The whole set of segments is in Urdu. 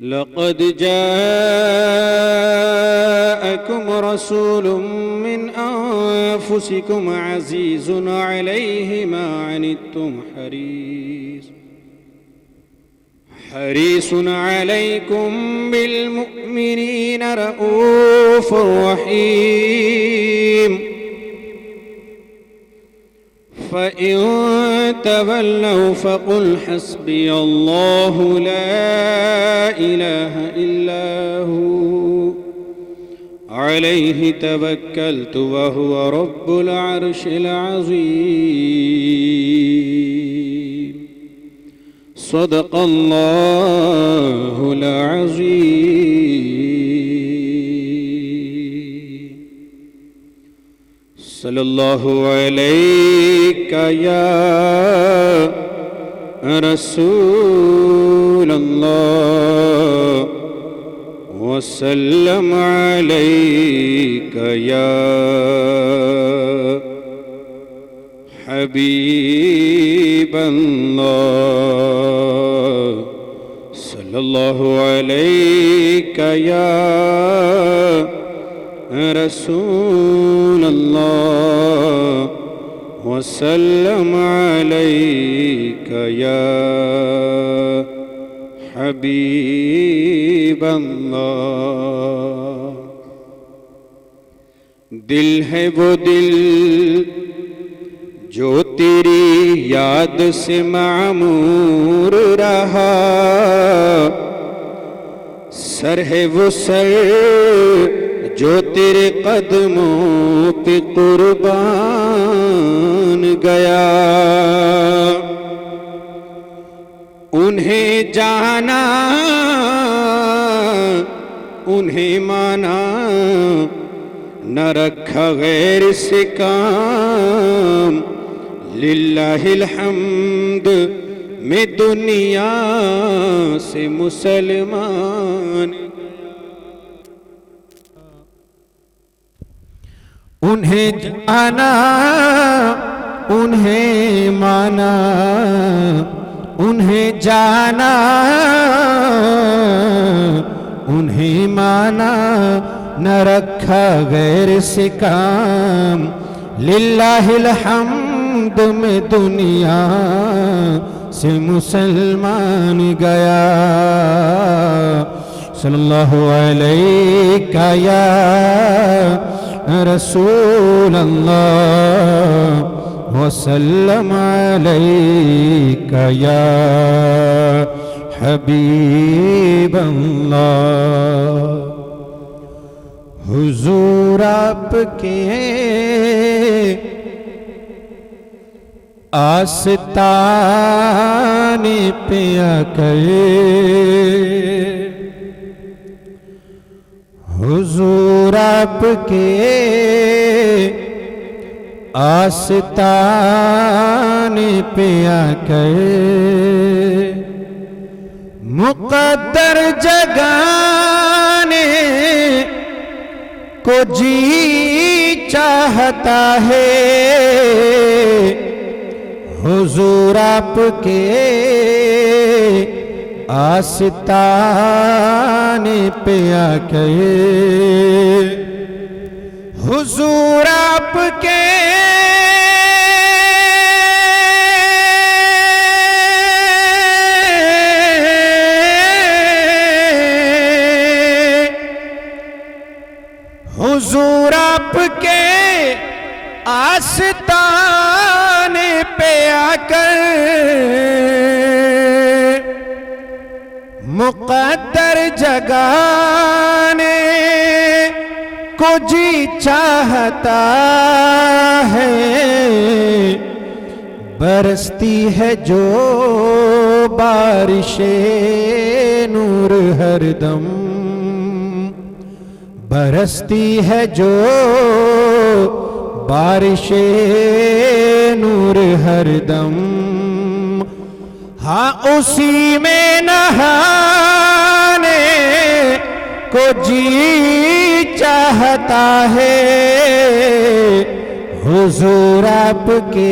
لقد جاءكم رسول من أنفسكم عزيز عليه ما عنتم حريص عليكم بالمؤمنين رؤوف رحيم فإن تولوا فقل حسبي الله لا إله إلا هو عليه توكلت وهو رب العرش العظيم صدق الله العظيم صلی اللہ علیک یا رسول اللہ وسلم علیک یا حبیب اللہ صلی اللہ علیک یا رسول اللہ وسلم علیک یا حبیب اللہ دل ہے وہ دل جو تیری یاد سے معمور رہا سر ہے وہ سر جو تیرے قدموں پہ قربان گیا انہیں جانا انہیں مانا نہ رکھا غیر سے کام للہ الحمد میں دنیا سے مسلمان انہیں جانا انہیں مانا انہیں جانا انہیں مانا نہ رکھا غیر سے کام للہ الحمد میں دنیا سے مسلمان گیا صلی اللہ علیہ یا رسول اللہ وسلم علیک یا حبیب اللہ حضور آپ کے آستانے پہ آ کر حضور آپ کے آستانے پہ آ کر مقدر جگانے کو جی چاہتا ہے حضور آپ کے آستانے پہ آ کے حضور آپ کے حضور آپ کے آستانے پہ آ کر مقدر جگانے کو جی چاہتا ہے برستی ہے جو بارش نور ہر دم برستی ہے جو بارش نور ہر دم ہاں اسی میں نہانے کو جی چاہتا ہے حضور آپ کے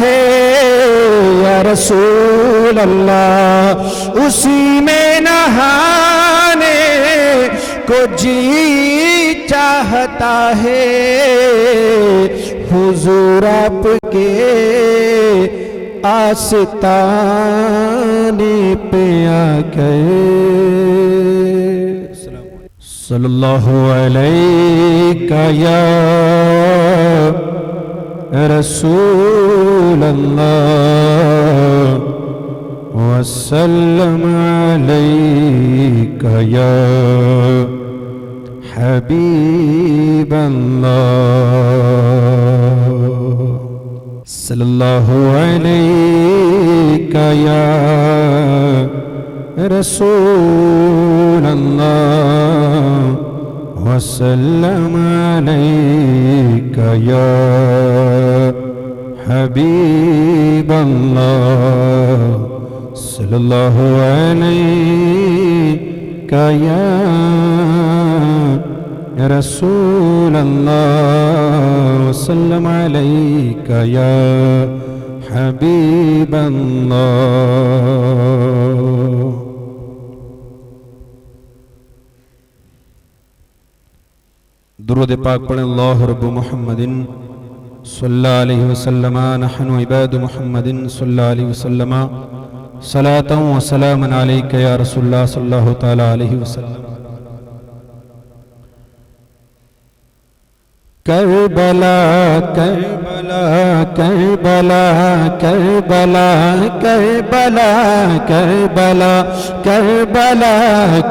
ہے یا رسول اللہ، اسی میں نہانے کو جی چاہتا ہے، حضور آپ کے آستانے پہ آ گئے۔ صلی اللہ علیہ یا رسول اللہ، وسلم علیک یا حبیب اللہ، صلی اللہ علیک یا رسول اللہ، وسلم علیک یا حبیب اللہ، صلی اللہ علیک یا رسول اللہ، وسلم علیک یا حبیب اللہ۔ درود پاک پڑھیں، اللہ رب محمد صلی اللہ علیہ وسلم، نحن عباد محمد صلی اللہ علیہ وسلم، صلاۃ و سلام علیک یا رسول اللہ صلی اللہ تعالی علیہ وسلم۔ کربلا کربلا کربلا کربلا کربلا کربلا کربلا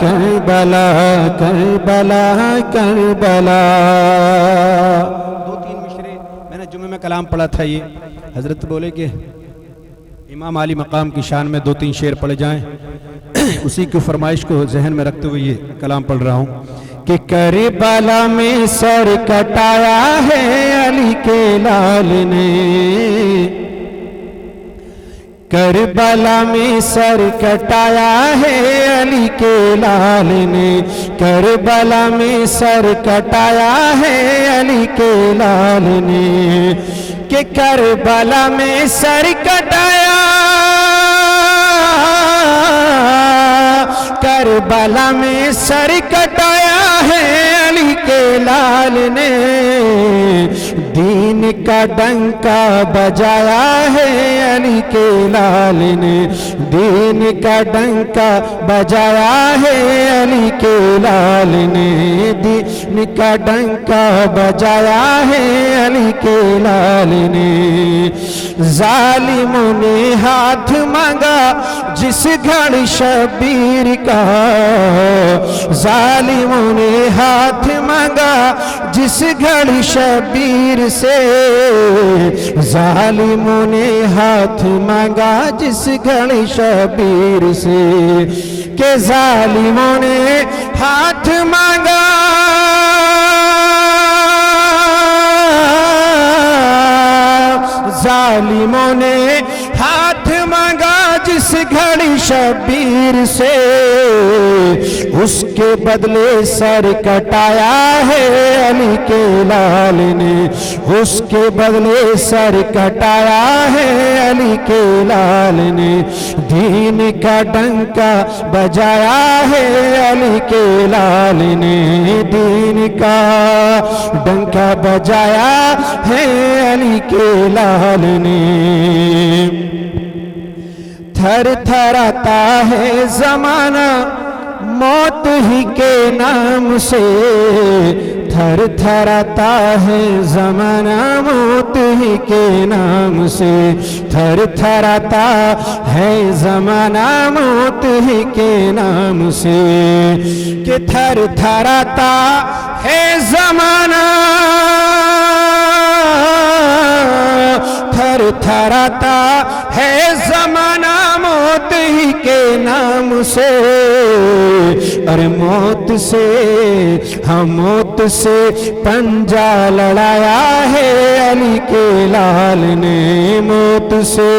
کربلا کربلا کربلا۔ دو تین مشرے میں نے جمعے میں کلام پڑھا تھا، یہ حضرت بولے کہ امام علی مقام کی شان میں دو تین شعر پڑھے جائیں، اسی کی فرمائش کو ذہن میں رکھتے ہوئے یہ کلام پڑھ رہا ہوں کہ کربلا میں سر کٹایا ہے علی کے لال نے، کربلا میں سر کٹایا ہے علی کے لال نے، کربلا میں سر کٹایا ہے علی کے لال نے، کہ کربلا میں سر کٹایا، کربلا میں سر کٹایا ہے علی کے لال نے، دین کا ڈنکا بجایا ہے علی کے لال نے، دین کا ڈنکا بجایا ہے علی کے لال نے، دین کا ڈنکا بجایا ہے علی کے لال نے۔ ظالموں نے ہاتھ مانگا جس گھڑ شبیر کا، ظالموں نے ہاتھ مانگا جس گھڑ شبیر سے، ظالموں نے ہاتھ مانگا جس گھڑ شبیر سے، کہ ظالموں نے ہاتھ مانگا ظالموں نے ہاتھ مانگا جس گھڑی شبیر سے، اس کے بدلے سر کٹایا ہے علی کے لال نے، اس کے بدلے سر کٹایا ہے علی کے لال نے، دین کا ڈنکا بجایا ہے علی کے لال نے، دین کا ڈنکا بجایا ہے علی کے لال نے۔ تھر تھراتا ہے زمانہ موت ہی کے نام سے، تھر تھراتا ہے زمانہ موت ہی کے نام سے، تھر تھراتا ہے زمانہ موت ہی کے نام سے، کہ تھر تھراتا ہے زمانہ، تھر تھراتا ہے زمانہ موت ہی کے نام سے، ارے موت سے ہم موت سے پنجا لڑایا ہے علی کے لال نے، موت سے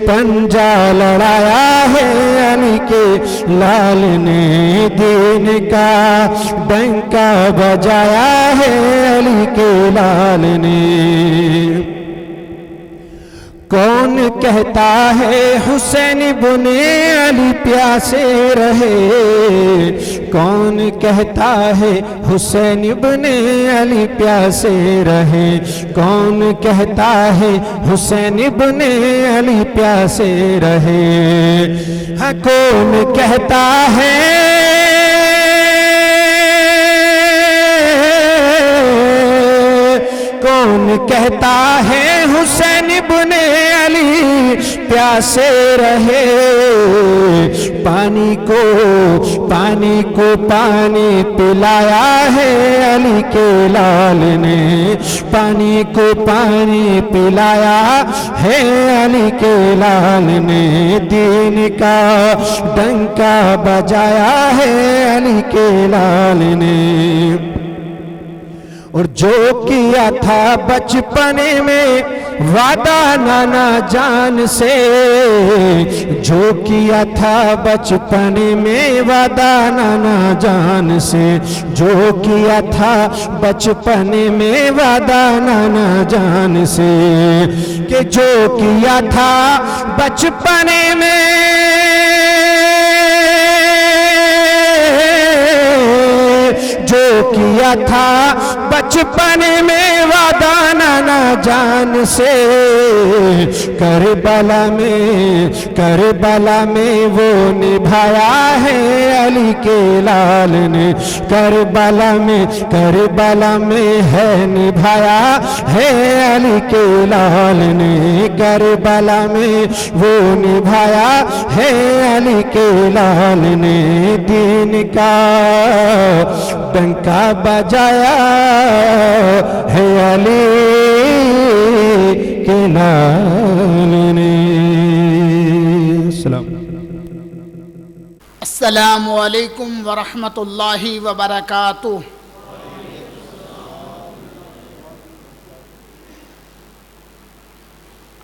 پنجا لڑایا ہے علی کے لال نے، دین کا ڈنکا بجایا ہے علی کے لال نے۔ کون کہتا ہے حسین بن علی پیاسے رہے، کون کہتا ہے حسین بن علی پیاسے رہے، کون کہتا ہے حسین بن علی پیاسے رہے، ہاں کون کہتا ہے کون کہتا ہے حسین بن علی پیاسے رہے، پانی کو پانی پلایا ہے علی کے لال نے، پانی کو پانی پلایا ہے علی کے لال نے، دین کا ڈنکا بجایا ہے علی کے لال نے، اور جو کیا تھا بچپن میں وعدہ نانا جان سے، جو کیا تھا بچپن میں وعدہ نانا جان سے، جو کیا تھا بچپن میں وعدہ نانا جان سے، کہ جو کیا تھا بچپن میں جو کیا تھا بچپن میں وعدہ نانا جان سے، کربلا میں وہ نبھایا ہے علی کے لال نے، کربلا میں ہے نبھایا ہے علی کے لال نے، کربلا میں وہ نبھایا ہے علی کے لال نے، دین کا ڈنکا بجایا ہے علی کے لال نے۔ السلام علیکم ورحمۃ اللہ وبرکاتہ۔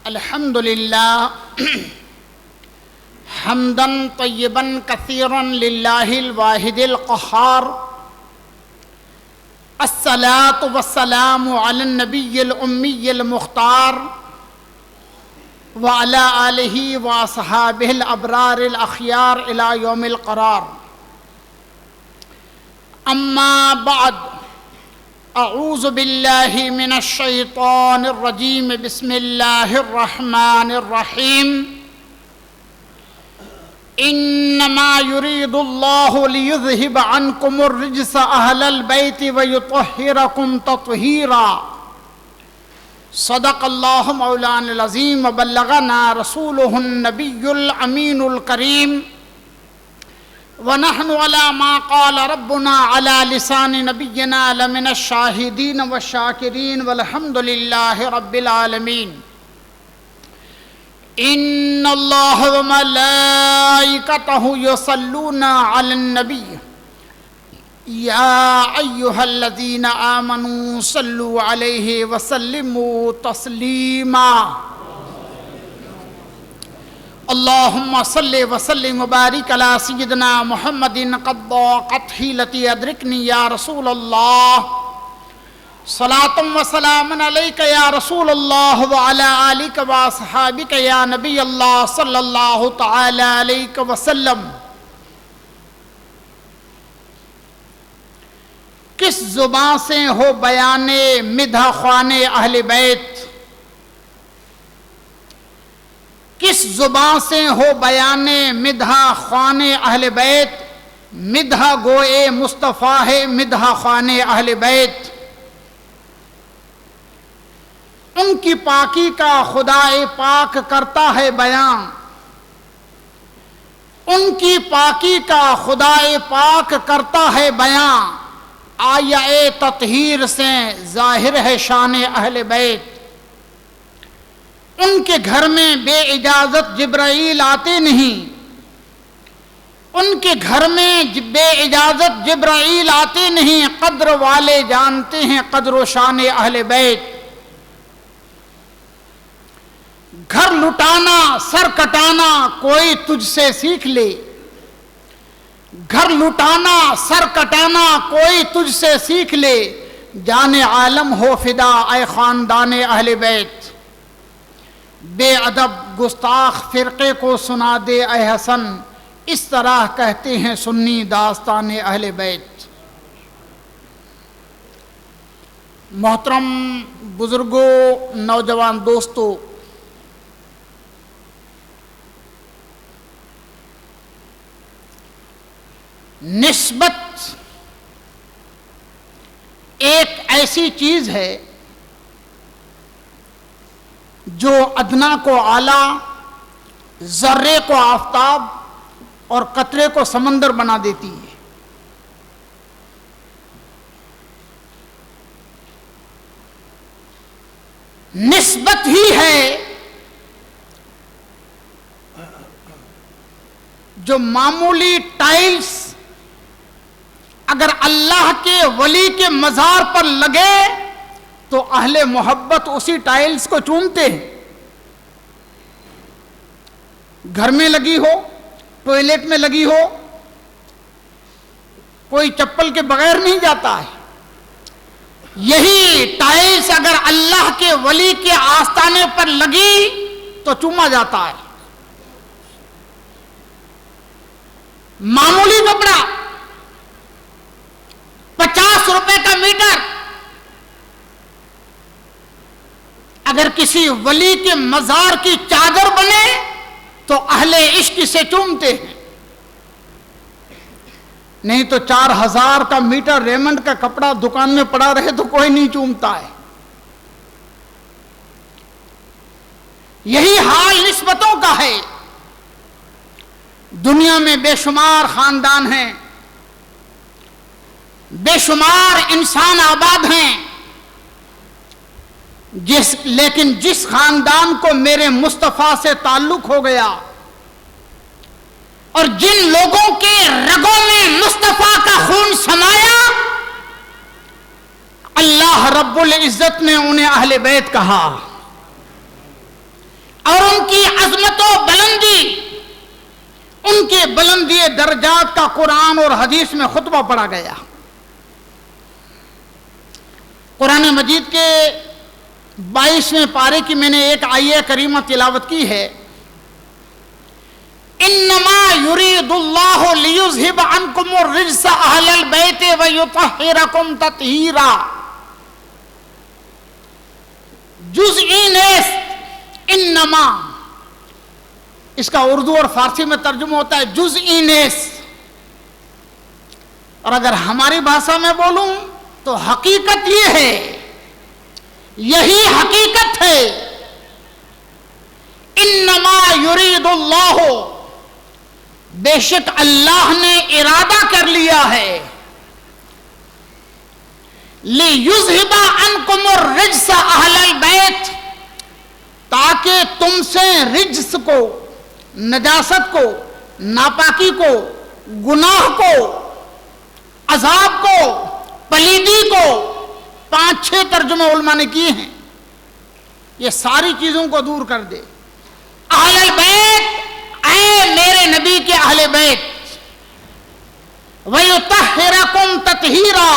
الحمد للہ حمدا طیبا کثیرا للہ الواحد القہار، الصلاۃ والسلام علی النبی الامی المختار وعلی آلہ واصحابہ الابرار الاخیار الی یوم القرار، اما بعد، اعوذ باللہ من الشیطان الرجیم، بسم اللہ الرحمن الرحیم، انما یرید اللہ لیذہب عنکم الرجس اہل البیت ویطہرکم تطہیرا، صدق اللہ مولانا العظیم وبلغنا رسولہ النبی الامین الکریم، ونحن على ما قال ربنا على لسان نبینا لمن الشاہدین والشاکرین والحمد للہ رب العالمین۔ ان اللہ وملائکتہ یصلون علی النبی یا ایہا الذین آمنوا صلوا علیہ وسلموا تسلیما، اللہم صلی وسلم وبارک علی سیدنا محمد قد ضاقت حیلتی ادرکنی یا رسول اللہ، صلاۃ و سلام علیک یا رسول اللہ وعلی آلک واصحابک یا نبی اللہ صلی اللہ تعالی علیہ وسلم۔ کس زبان سے ہو بیان مدح خوان اہل بیت، کس زبان سے ہو بیان مدح خوان اہل بیت، مدح گوئے مصطفیٰ ہے مدح خوان اہل بیت، ان کی پاکی کا خدا پاک کرتا ہے بیان، ان کی پاکی کا خدا پاک کرتا ہے بیان، آیا تطہیر سے ظاہر ہے شان اہل بیت، ان کے گھر میں بے اجازت جبرائیل آتے نہیں، ان کے گھر میں بے اجازت جبرائیل آتے نہیں، قدر والے جانتے ہیں قدر و شان اہل بیت۔ گھر لٹانا سر کٹانا کوئی تجھ سے سیکھ لے، گھر لٹانا سر کٹانا کوئی تجھ سے سیکھ لے، جان عالم ہو فدا اے خاندان اہل بیت۔ بے ادب گستاخ فرقے کو سنا دے اے حسن، اس طرح کہتے ہیں سنی داستان اہل بیت۔ محترم بزرگوں، نوجوان دوستو، نسبت ایک ایسی چیز ہے جو ادنا کو اعلیٰ، ذرے کو آفتاب اور قطرے کو سمندر بنا دیتی ہے۔ نسبت ہی ہے جو معمولی ٹائلز اگر اللہ کے ولی کے مزار پر لگے تو اہل محبت اسی ٹائلز کو چومتے ہیں۔ گھر میں لگی ہو، ٹوائلٹ میں لگی ہو، کوئی چپل کے بغیر نہیں جاتا ہے۔ یہی ٹائلز اگر اللہ کے ولی کے آستانے پر لگی تو چوما جاتا ہے۔ معمولی کپڑا 50 روپے کا میٹر اگر کسی ولی کے مزار کی چادر بنے تو اہل عشق سے چومتے ہیں، نہیں تو 4000 کا میٹر ریمنڈ کا کپڑا دکان میں پڑا رہے تو کوئی نہیں چومتا ہے۔ یہی حال نسبتوں کا ہے۔ دنیا میں بے شمار خاندان ہیں، بے شمار انسان آباد ہیں، لیکن جس خاندان کو میرے مصطفیٰ سے تعلق ہو گیا اور جن لوگوں کے رگوں میں مصطفیٰ کا خون سمایا، اللہ رب العزت نے انہیں اہل بیت کہا، اور ان کی عظمت و بلندی، ان کے بلندی درجات کا قرآن اور حدیث میں خطبہ پڑھا گیا۔ قرآن مجید کے 22ویں پارے کی میں نے ایک آیہ کریمہ تلاوت کی ہے، انما یرید اللہ لیذھب عنکم الرجس اہل البیت ویطہرکم تطہیرا۔ جزئی نیست، انما، اس کا اردو اور فارسی میں ترجمہ ہوتا ہے جزئی نیست، اور اگر ہماری بھاشا میں بولوں تو حقیقت یہ ہے، یہی حقیقت ہے، انما یرید اللہ، بے شک اللہ نے ارادہ کر لیا ہے، لیذھب عنکم الرجس اہل البیت، تاکہ تم سے رجس کو، نجاست کو، ناپاکی کو، گناہ کو، عذاب کو، پلیدی کو، 5-6 ترجمے علماء نے کیے ہیں، یہ ساری چیزوں کو دور کر دے۔ اہل البیت، اے میرے نبی کے اہل بیت، وَيُطَهِّرَكُمْ تَطْهِيرًا،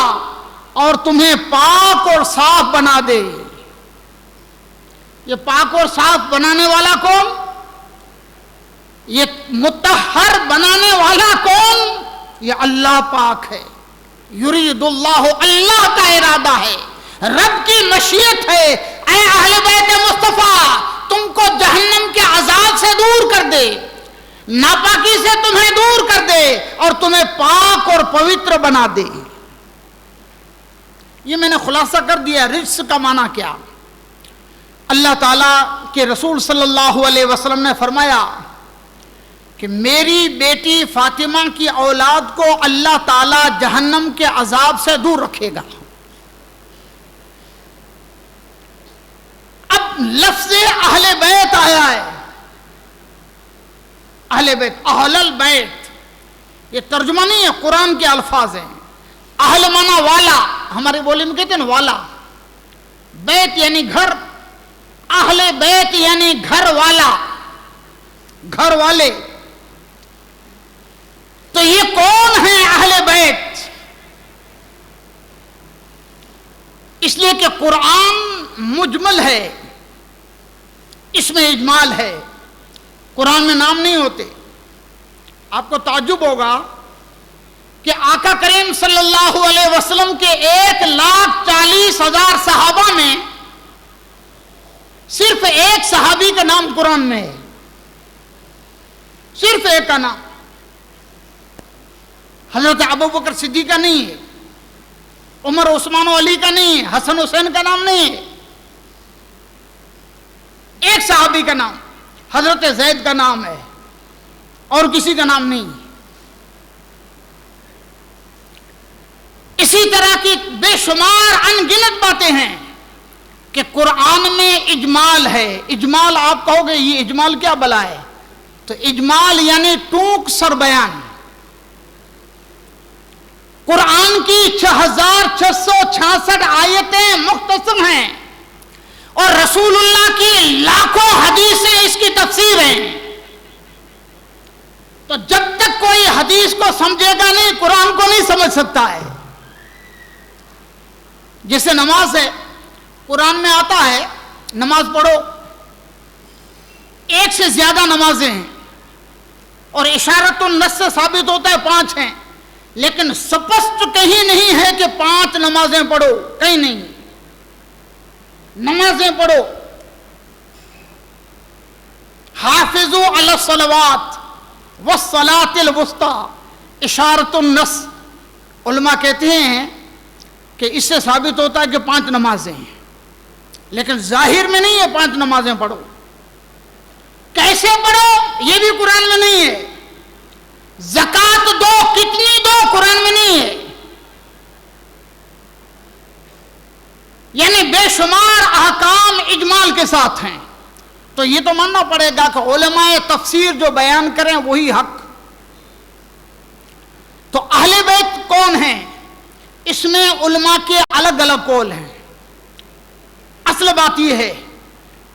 اور تمہیں پاک اور صاف بنا دے۔ یہ پاک اور صاف بنانے والا کون؟ یہ مطہر بنانے والا کون؟ یہ اللہ پاک ہے۔ یرید اللہ، اللہ کا ارادہ ہے، رب کی مشیت ہے، اے اہل بیت مصطفیٰ تم کو جہنم کے عذاب سے دور کر دے، ناپاکی سے تمہیں دور کر دے، اور تمہیں پاک اور پوتر بنا دے۔ یہ میں نے خلاصہ کر دیا رجس کا معنی کیا۔ اللہ تعالیٰ کے رسول صلی اللہ علیہ وسلم نے فرمایا کہ میری بیٹی فاطمہ کی اولاد کو اللہ تعالیٰ جہنم کے عذاب سے دور رکھے گا۔ اب لفظ اہل بیت آیا ہے، اہل بیت، اہل البیت، یہ ترجمہ نہیں ہے، قرآن کے الفاظ ہیں۔ اہل مانا والا، ہماری بولی میں کہتے ہیں والا، بیت یعنی گھر، اہل بیت یعنی گھر والا، گھر والے۔ تو یہ کون ہیں اہل بیت؟ اس لیے کہ قرآن مجمل ہے، اس میں اجمال ہے، قرآن میں نام نہیں ہوتے۔ آپ کو تعجب ہوگا کہ آقا کریم صلی اللہ علیہ وسلم کے 1,40,000 صحابہ میں صرف ایک صحابی کا نام قرآن میں ہے، صرف ایک کا نام، حضرت ابوبکر صدیق کا نہیں ہے، عمر عثمان و علی کا نہیں ہے، حسن حسین کا نام نہیں ہے، ایک صحابی کا نام حضرت زید کا نام ہے اور کسی کا نام نہیں۔ اسی طرح کی بے شمار ان گنت باتیں ہیں کہ قرآن میں اجمال ہے۔ اجمال آپ کہو گے یہ اجمال کیا بلا ہے؟ تو اجمال یعنی ٹوک سر بیان۔ قرآن کی 6666 آیتیں مختصر ہیں اور رسول اللہ کی لاکھوں حدیثیں اس کی تفسیر ہیں۔ تو جب تک کوئی حدیث کو سمجھے گا نہیں، قرآن کو نہیں سمجھ سکتا ہے۔ جیسے نماز ہے، قرآن میں آتا ہے نماز پڑھو، ایک سے زیادہ نمازیں ہیں اور اشارت النص سے ثابت ہوتا ہے 5 ہیں، لیکن سپشٹ کہیں نہیں ہے کہ 5 نمازیں پڑھو، کہیں نہیں۔ نمازیں پڑھو، حافظوا علی الصلوات والصلاۃ الوسطی، اشارت النص۔ علماء کہتے ہیں کہ اس سے ثابت ہوتا ہے کہ 5 نمازیں ہیں، لیکن ظاہر میں نہیں ہے 5 نمازیں پڑھو۔ کیسے پڑھو یہ بھی قرآن میں نہیں ہے۔ زکوٰۃ دو، کتنی دو، قرآن میں نہیں ہے۔ یعنی بے شمار احکام اجمال کے ساتھ ہیں۔ تو یہ تو ماننا پڑے گا کہ علماء تفسیر جو بیان کریں وہی حق۔ تو اہل بیت کون ہیں؟ اس میں علماء کے الگ الگ قول ہیں۔ اصل بات یہ ہے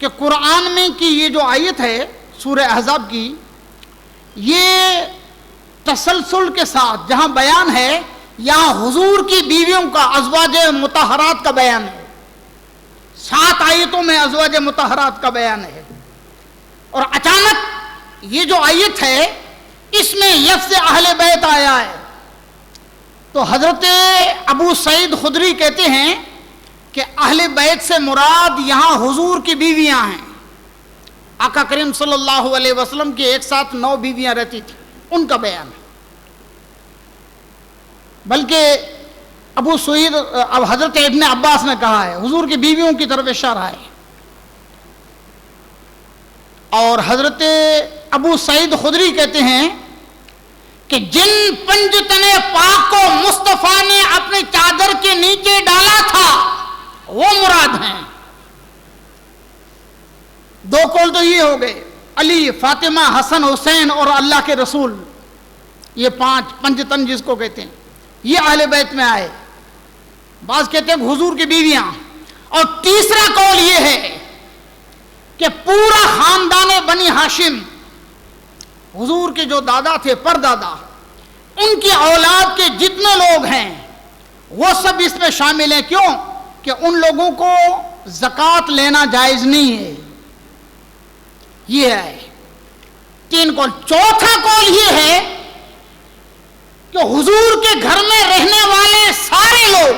کہ قرآن میں کی یہ جو آیت ہے سورہ احزاب کی، یہ تسلسل کے ساتھ جہاں بیان ہے، یہاں حضور کی بیویوں کا، ازواج مطہرات کا بیان ہے۔ 7 آیتوں میں ازواج مطہرات کا بیان ہے، اور اچانک یہ جو آیت ہے اس میں لفظ اہل بیت آیا ہے۔ تو حضرت ابو سعید خدری کہتے ہیں کہ اہل بیت سے مراد یہاں حضور کی بیویاں ہیں۔ آقا کریم صلی اللہ علیہ وسلم کی ایک ساتھ 9 بیویاں رہتی تھیں، ان کا بیان ہے۔ بلکہ ابو سعید، اب حضرت ابن عباس نے کہا ہے حضور کی بیویوں کی طرف اشارہ ہے۔ اور حضرت ابو سعید خدری کہتے ہیں کہ جن 5 تنے پاک کو مصطفیٰ نے اپنی چادر کے نیچے ڈالا تھا وہ مراد ہیں۔ 2 قول تو یہ ہو گئے، علی، فاطمہ، حسن، حسین اور اللہ کے رسول، یہ 5 تن جس کو کہتے ہیں، یہ اہل بیت میں آئے۔ بعض کہتے ہیں حضور کی بیویاں۔ اور تیسرا قول یہ ہے کہ پورا خاندان بنی ہاشم، حضور کے جو دادا تھے، پردادا، ان کی اولاد کے جتنے لوگ ہیں وہ سب اس میں شامل ہیں۔ کیوں؟ کہ ان لوگوں کو زکوٰۃ لینا جائز نہیں ہے۔ یہ ہے 3 قول۔ چوتھا قول یہ ہے کہ حضور کے گھر میں رہنے والے سارے لوگ،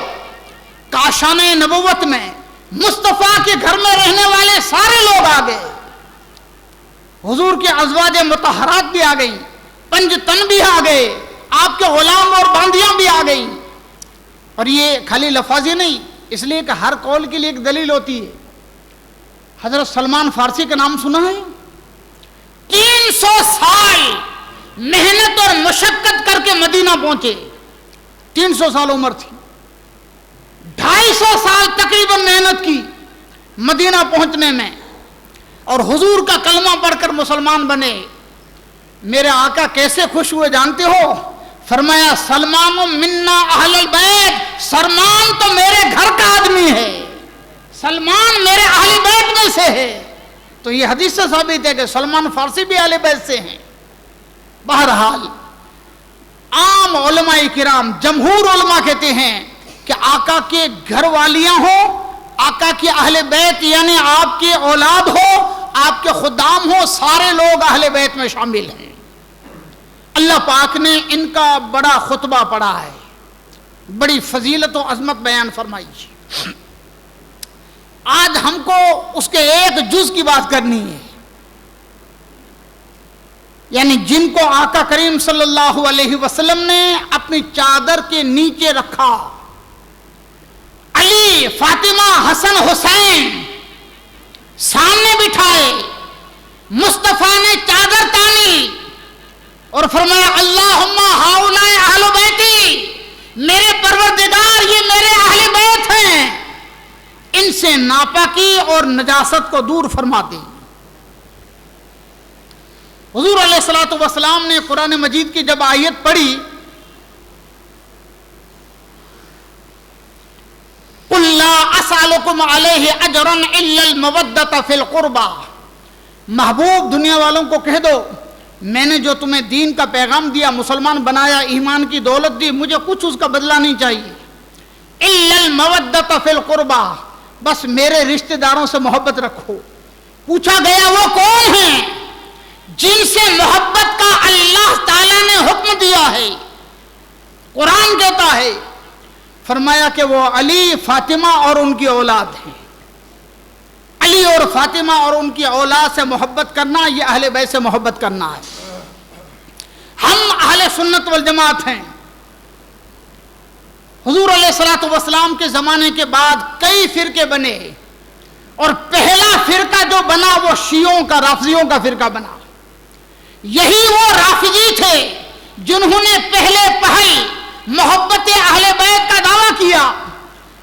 کاشان نبوت میں مصطفیٰ کے گھر میں رہنے والے سارے لوگ آ گئے۔ حضور کے ازواج مطہرات بھی آ گئیں، 5 تن بھی آ گئے، آپ کے غلام اور باندیاں بھی آ گئیں۔ اور یہ خالی لفاظی نہیں، اس لیے کہ ہر قول کے لیے ایک دلیل ہوتی ہے۔ حضرت سلمان فارسی کا نام سنا ہے؟ 300 سال محنت اور مشقت کر کے مدینہ پہنچے، 300 سال عمر تھی، 250 سال تقریباً محنت کی مدینہ پہنچنے میں، اور حضور کا کلمہ پڑھ کر مسلمان بنے۔ میرے آقا کیسے خوش ہوئے جانتے ہو؟ فرمایا سلمان منا اہل البیت، سلمان تو میرے گھر کا آدمی ہے، سلمان میرے اہل بیت میں سے ہے۔ تو یہ حدیث سے ثابت ہے کہ سلمان فارسی بھی اہل بیت سے ہیں۔ بہرحال عام علماء کرام، جمہور علماء کہتے ہیں کہ آقا کے گھر والیاں ہوں، آقا کی اہل بیت یعنی آپ کی اولاد ہو، آپ کے خدام ہوں، سارے لوگ اہل بیت میں شامل ہیں۔ اللہ پاک نے ان کا بڑا خطبہ پڑھا ہے، بڑی فضیلت و عظمت بیان فرمائی۔ آج ہم کو اس کے ایک جز کی بات کرنی ہے، یعنی جن کو آقا کریم صلی اللہ علیہ وسلم نے اپنی چادر کے نیچے رکھا، علی، فاطمہ، حسن، حسین سامنے بٹھائے، مصطفیٰ نے چادر تانی اور فرمایا اللہم ہؤلاء اہل بیتی، میرے پروردگار یہ میرے اہل بیت ہیں، ان سے ناپاکی اور نجاست کو دور فرما دیں۔ حضور علیہ الصلوۃ والسلام نے قرآن مجید کی جب آیت پڑھی، قُلْ لَا أَسْأَلُكُمْ عَلَيْهِ أَجْرًا إِلَّا الْمَوَدَّةَ فِي الْقُرْبَى، محبوب دنیا والوں کو کہہ دو میں نے جو تمہیں دین کا پیغام دیا، مسلمان بنایا، ایمان کی دولت دی، مجھے کچھ اس کا بدلہ نہیں چاہیے، إِلَّا الْمَوَدَّةَ فِي الْقُرْبَى، بس میرے رشتہ داروں سے محبت رکھو۔ پوچھا گیا وہ کون ہیں جن سے محبت کا اللہ تعالیٰ نے حکم دیا ہے؟ قرآن کہتا ہے، فرمایا کہ وہ علی، فاطمہ اور ان کی اولاد ہیں۔ علی اور فاطمہ اور ان کی اولاد سے محبت کرنا یہ اہل بیت سے محبت کرنا ہے۔ ہم اہل سنت والجماعت ہیں۔ حضور علیہ الصلوۃ والسلام کے زمانے کے بعد کئی فرقے بنے، اور پہلا فرقہ جو بنا وہ شیعوں کا، رافضیوں کا فرقہ بنا۔ یہی وہ رافضی تھے جنہوں نے پہلے پہل محبت اہل بیت کا دعویٰ کیا،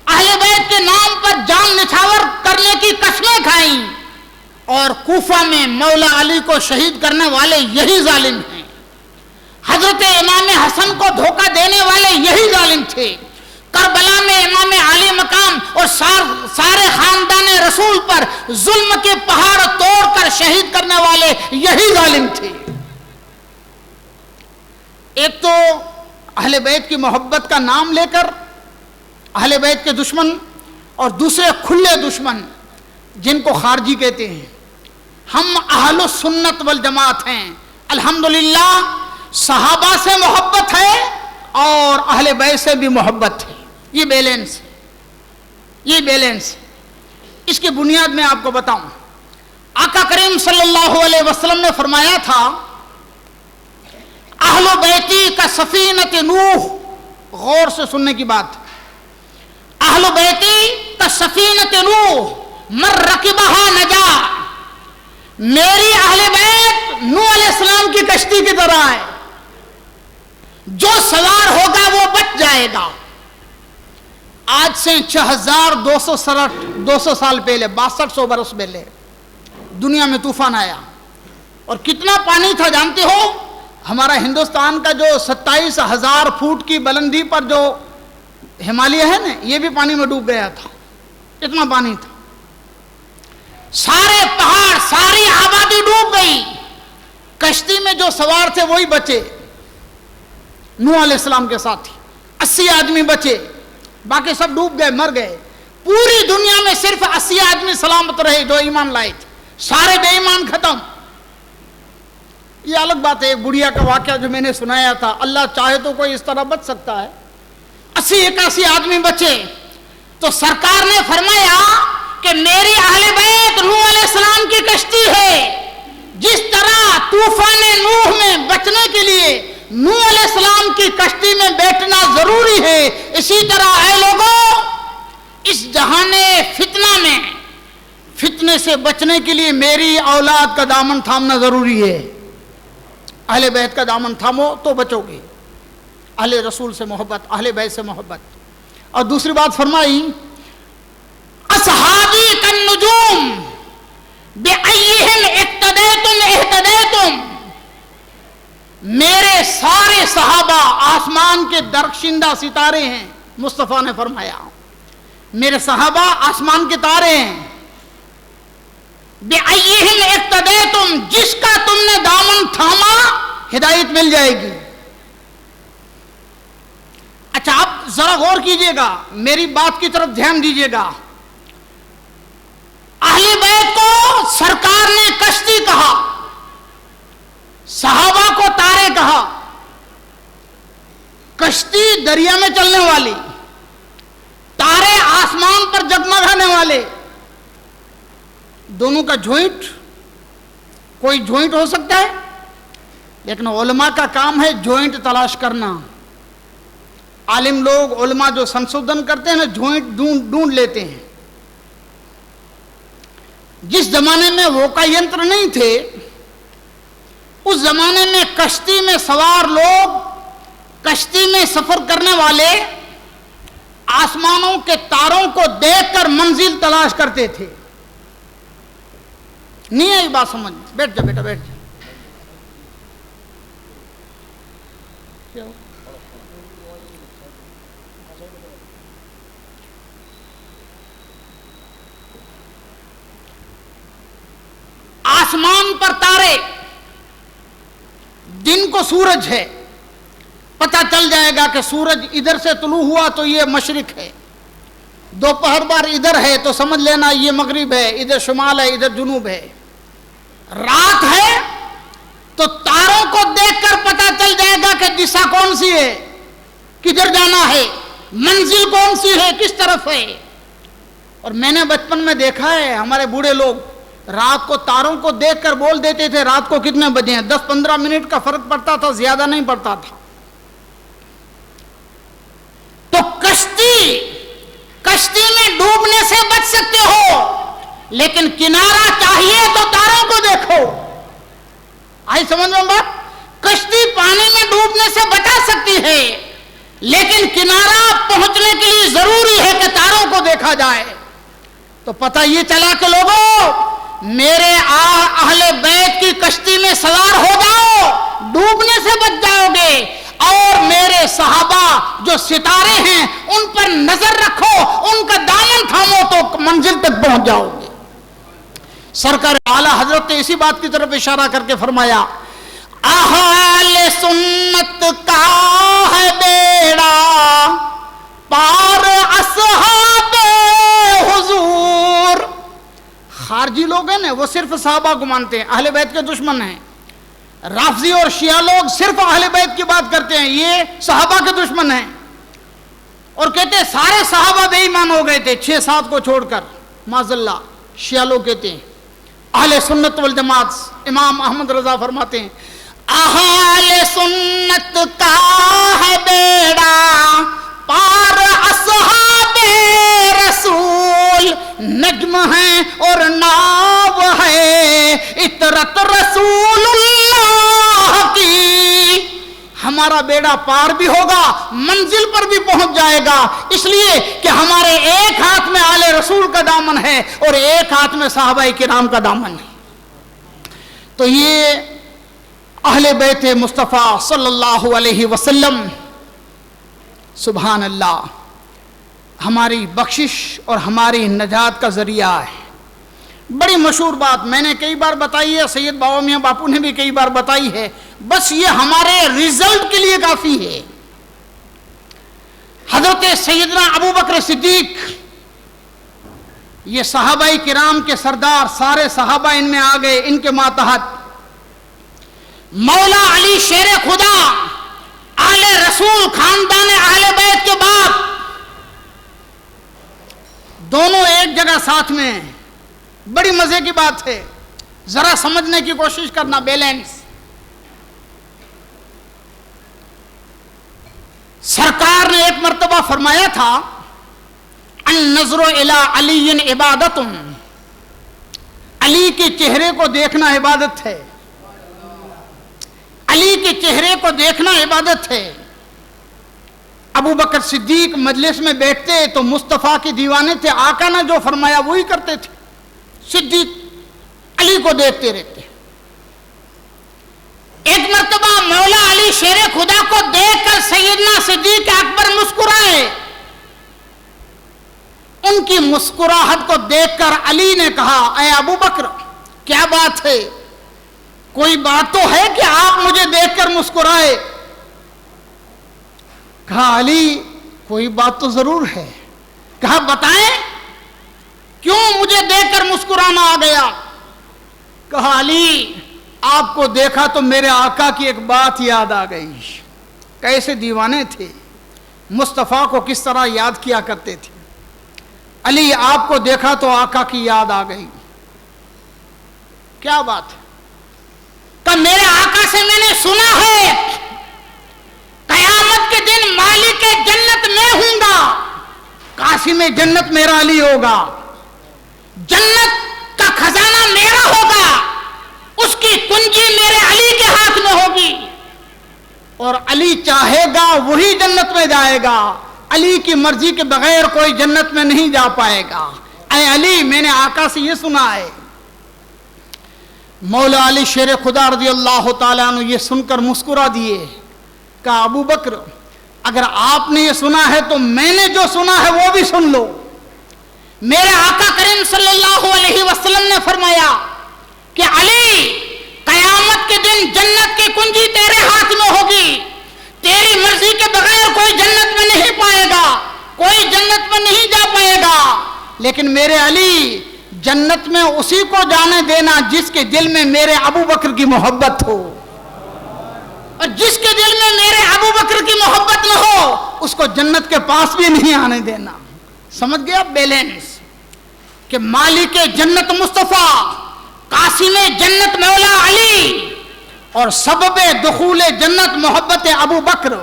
اہل بیت کے نام پر جان نچھاور کرنے کی قسمیں کھائیں، اور کوفہ میں مولا علی کو شہید کرنے والے یہی ظالم ہیں۔ حضرت امام حسن کو دھوکہ دینے والے یہی ظالم تھے۔ کربلا میں امام علی مقام اور سارے خاندان رسول پر ظلم کے پہاڑ توڑ کر شہید کرنے والے یہی ظالم تھے۔ ایک تو اہل بیت کی محبت کا نام لے کر اہل بیت کے دشمن، اور دوسرے کھلے دشمن جن کو خارجی کہتے ہیں۔ ہم اہل سنت والجماعت ہیں، الحمدللہ صحابہ سے محبت ہے اور اہل بیت سے بھی محبت ہے۔ یہ بیلنس، یہ بیلنس، اس کی بنیاد میں آپ کو بتاؤں۔ آقا کریم صلی اللہ علیہ وسلم نے فرمایا تھا، اہل بیتی کا سفینۃ نوح، غور سے سننے کی بات، اہل بیتی کا سفینۃ نوح من رکبہا نجا، میری اہل بیت نوح علیہ السلام کی کشتی کی طرح ہے، جو سوار ہوگا وہ بچ جائے گا۔ آج سے 6200 سال پہلے، 6200 برس پہلے دنیا میں طوفان آیا، اور کتنا پانی تھا جانتے ہو؟ ہمارا ہندوستان کا جو 27,000 فٹ کی بلندی پر جو ہمالیہ ہے نا، یہ بھی پانی میں ڈوب گیا تھا، اتنا پانی تھا، سارے پہاڑ، ساری آبادی ڈوب گئی، کشتی میں جو سوار تھے وہی بچے، نوح علیہ السلام کے ساتھ 80 آدمی بچے، باقی سب ڈوب گئے، مر گئے۔ پوری دنیا میں صرف 80 آدمی سلامت رہے جو ایمان لائے تھے، سارے بے ایمان ختم۔ یہ الگ بات ہے، ایک بڑھیا کا واقعہ جو میں نے سنایا تھا، اللہ چاہے تو کوئی اس طرح بچ سکتا ہے، 80-81 آدمی بچے۔ تو سرکار نے فرمایا کہ میری اہل بیت نوح علیہ السلام کی کشتی ہے، جس طرح طوفان نوح میں بچنے کے لیے نوح علیہ السلام کی کشتی میں بیٹھنا ضروری ہے، اسی طرح اے لوگوں، اس جہان فتنہ میں فتنے سے بچنے کے لیے میری اولاد کا دامن تھامنا ضروری ہے۔ اہل بیت کا دامن تھامو تو بچو گے، اہل رسول سے محبت، اہل بیت سے محبت۔ اور دوسری بات فرمائی، اصحابی کالنجوم بأیہم اقتدیتم اہتدیتم، میرے سارے صحابہ آسمان کے درخشندہ ستارے ہیں، مصطفیٰ نے فرمایا میرے صحابہ آسمان کے تارے ہیں، بأیہم اقتدیتم، جس کا تم نے دامن تھاما ہدایت مل جائے گی۔ اچھا آپ ذرا غور کیجئے گا، میری بات کی طرف دھیان دیجئے گا، اہل بیت کو سرکار نے کشتی کہا، صحابہ کو تارے کہا، کشتی دریا میں چلنے والی، تارے آسمان پر جگمگانے والے، دونوں کا جوائنٹ، کوئی جوائنٹ ہو سکتا ہے، لیکن علماء کا کام ہے جوائنٹ تلاش کرنا۔ عالم لوگ، علماء جو سنشودھن کرتے ہیں نا، جوائنٹ ڈھونڈ لیتے ہیں۔ جس زمانے میں وہ کا ینتر نہیں تھے، اس زمانے میں کشتی میں سوار لوگ، کشتی میں سفر کرنے والے آسمانوں کے تاروں کو دیکھ کر منزل تلاش کرتے تھے۔ نہیں ہے یہ بات سمجھ؟ بیٹھ جا بیٹا، بیٹھ جا۔ آسمان پر تارے، دن کو سورج ہے، پتہ چل جائے گا کہ سورج ادھر سے طلوع ہوا تو یہ مشرق ہے، دوپہر بار ادھر ہے تو سمجھ لینا یہ مغرب ہے، ادھر شمال ہے، ادھر جنوب ہے۔ رات ہے تو تاروں کو دیکھ کر پتہ چل جائے گا کہ دشا کون سی ہے، کدھر جانا ہے، منزل کون سی ہے، کس طرف ہے۔ اور میں نے بچپن میں دیکھا ہے، ہمارے بوڑھے لوگ رات کو تاروں کو دیکھ کر بول دیتے تھے رات کو کتنے بجے ہیں، 10-15 منٹ کا فرق پڑتا تھا، زیادہ نہیں پڑتا تھا۔ تو کشتی میں ڈوبنے سے بچ سکتے ہو، لیکن کنارہ چاہیے تو تاروں کو دیکھو۔ آئی سمجھ میں بات؟ کشتی پانی میں ڈوبنے سے بچا سکتی ہے، لیکن کنارہ پہنچنے کے لیے ضروری ہے کہ تاروں کو دیکھا جائے۔ تو پتہ یہ چلا کہ لوگوں، میرے اہل بیت کی کشتی میں سوار ہو جاؤ، ڈوبنے سے بچ جاؤ گے، اور میرے صحابہ جو ستارے ہیں ان پر نظر رکھو، ان کا دامن تھامو تو منزل تک پہنچ جاؤ گے۔ سرکار اعلیٰ حضرت نے اسی بات کی طرف اشارہ کر کے فرمایا، اہل سنت کا ہے بیڑا پار اصحاب حضور۔ خارجی لوگ ہیں نا، وہ صرف صحابہ کو مانتے ہیں، اہل بیت کے دشمن ہیں۔ رافضی اور شیعہ لوگ صرف اہل بیت کی بات کرتے ہیں، یہ صحابہ کے دشمن ہیں، اور کہتے ہیں سارے صحابہ بے ایمان ہو گئے تھے 6-7 کو چھوڑ کر۔ معاذ اللہ، شیعہ لوگ کہتے ہیں۔ اہل سنت والجماعت امام احمد رضا فرماتے ہیں، اہل سنت کا ہے بیڑا پار اصحاب رسول، نجم ہے اور ناو ہے اطرت رسول اللہ کی۔ ہمارا بیڑا پار بھی ہوگا، منزل پر بھی پہنچ جائے گا، اس لیے کہ ہمارے ایک ہاتھ میں آل رسول کا دامن ہے اور ایک ہاتھ میں صحابہ کرام کا دامن ہے۔ تو یہ اہل بیت مصطفیٰ صلی اللہ علیہ وسلم، سبحان اللہ، ہماری بخشش اور ہماری نجات کا ذریعہ ہے۔ بڑی مشہور بات میں نے کئی بار بتائی ہے، سید بابا میاں باپو نے بھی کئی بار بتائی ہے، بس یہ ہمارے رزلٹ کے لیے کافی ہے۔ حضرت سیدنا ابو بکر صدیق، یہ صحابہ کرام کے سردار، سارے صحابہ ان میں آ گئے، ان کے ماتحت مولا علی شیر خدا، آل رسول، خاندان اہل بیت کے باپ، دونوں ایک جگہ ساتھ میں۔ بڑی مزے کی بات ہے، ذرا سمجھنے کی کوشش کرنا، بیلنس۔ سرکار نے ایک مرتبہ فرمایا تھا، النظر الی علی عبادت، علی کے چہرے کو دیکھنا عبادت ہے، علی کے چہرے کو دیکھنا عبادت ہے۔ ابو بکر صدیق مجلس میں بیٹھتے تو مصطفیٰ کے دیوانے تھے، آقا نے جو فرمایا وہی کرتے تھے، صدیق علی کو دیکھتے رہتے۔ ایک مرتبہ مولا علی شیر خدا کو دیکھ کر سیدنا صدیق اکبر مسکرائے، ان کی مسکراہٹ کو دیکھ کر علی نے کہا، اے ابو بکر کیا بات ہے، کوئی بات تو ہے کہ آپ مجھے دیکھ کر مسکرائے؟ کہا علی کوئی بات تو ضرور ہے۔ کہا بتائیں کیوں مجھے دیکھ کر مسکرانا آ گیا؟ کہا علی آپ کو دیکھا تو میرے آقا کی ایک بات یاد آ گئی. کیسے دیوانے تھے, مصطفیٰ کو کس طرح یاد کیا کرتے تھے. علی آپ کو دیکھا تو آقا کی یاد آ گئی. کیا بات ہے؟ کہ میرے آقا سے میں نے سنا ہے قیامت کے دن مالک جنت میں ہوں گا, قاسم جنت میرا علی ہوگا, جنت کا خزانہ میرا ہوگا, اس کی کنجی میرے علی کے ہاتھ میں ہوگی, اور علی چاہے گا وہی جنت میں جائے گا, علی کی مرضی کے بغیر کوئی جنت میں نہیں جا پائے گا. اے علی میں نے آقا سے یہ سنا ہے. مولا علی شیر خدا رضی اللہ تعالیٰ عنہ یہ سن کر مسکرا دیے. کہا ابو بکر اگر آپ نے یہ سنا ہے تو میں نے جو سنا ہے وہ بھی سن لو. میرے آقا کریم صلی اللہ علیہ وسلم نے فرمایا کہ علی قیامت کے دن جنت کی کنجی تیرے ہاتھ میں ہوگی, تیری مرضی کے بغیر کوئی جنت میں نہیں پائے گا, کوئی جنت میں نہیں جا پائے گا, لیکن میرے علی جنت میں اسی کو جانے دینا جس کے دل میں میرے ابو بکر کی محبت ہو, اور جس کے دل میں میرے ابو بکر کی محبت نہ ہو اس کو جنت کے پاس بھی نہیں آنے دینا. سمجھ گیا بیلنس کہ مالک جنت مصطفیٰ, قاسم جنت مولا علی, اور سبب دخول جنت محبت ابو بکر.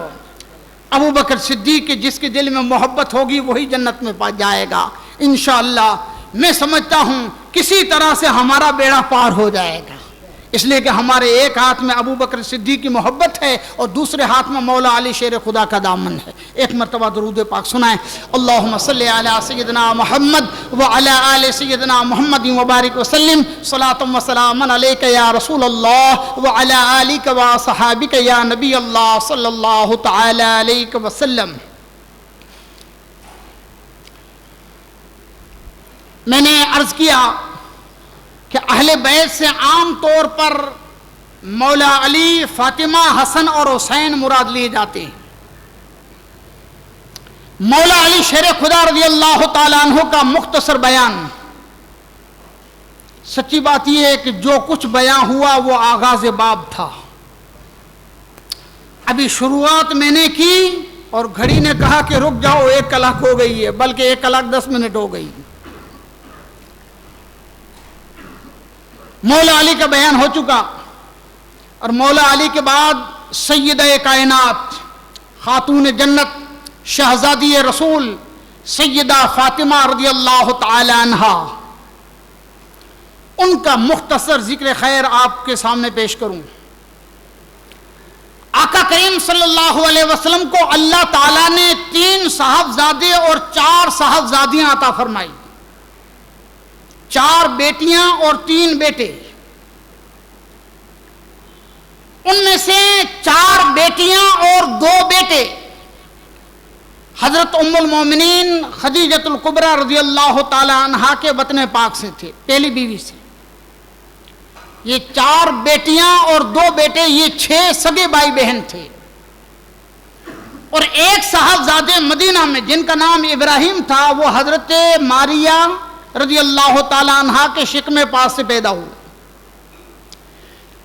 ابو بکر صدیق کے جس کے دل میں محبت ہوگی وہی جنت میں جائے گا انشاءاللہ. میں سمجھتا ہوں کسی طرح سے ہمارا بیڑا پار ہو جائے گا, اس لیے کہ ہمارے ایک ہاتھ میں ابو بکر صدیق کی محبت ہے اور دوسرے ہاتھ میں مولا علی شیر خدا کا دامن ہے. ایک مرتبہ درود پاک سنائیں. اللہم صلی علی سیدنا محمد وعلی آل سیدنا محمد وبارک وسلم. صلاۃ و سلام علیک یا رسول اللہ وعلی آلک و صحابک یا نبی اللہ صلی اللہ تعالی علیہ وسلم. میں نے عرض کیا کہ اہل بیت سے عام طور پر مولا علی, فاطمہ, حسن اور حسین مراد لیے جاتے ہیں. مولا علی شیر خدا رضی اللہ تعالیٰ عنہ کا مختصر بیان. سچی بات یہ ہے کہ جو کچھ بیان ہوا وہ آغاز باب تھا. ابھی شروعات میں نے کی اور گھڑی نے کہا کہ رک جاؤ 1 کلاک ہو گئی ہے, بلکہ 1 کلاک 10 منٹ ہو گئی. مولا علی کا بیان ہو چکا, اور مولا علی کے بعد سیدہ کائنات, خاتون جنت, شہزادی رسول سیدہ فاطمہ رضی اللہ تعالی عنہا, ان کا مختصر ذکر خیر آپ کے سامنے پیش کروں. آقا کریم صلی اللہ علیہ وسلم کو اللہ تعالیٰ نے 3 صاحبزادے اور 4 صاحبزادیاں عطا فرمائی. 4 بیٹیاں اور 3 بیٹے. ان میں سے 4 بیٹیاں اور 2 بیٹے حضرت ام المومنین خدیجۃ الکبریٰ رضی اللہ تعالی عنہا کے وطن پاک سے تھے, پہلی بیوی سے. یہ 4 بیٹیاں اور 2 بیٹے, یہ 6 سگے بھائی بہن تھے. اور ایک صاحبزادے مدینہ میں جن کا نام ابراہیم تھا, وہ حضرت ماریہ رضی اللہ تعالی عنہا کے شکم پاس سے پیدا ہوئے.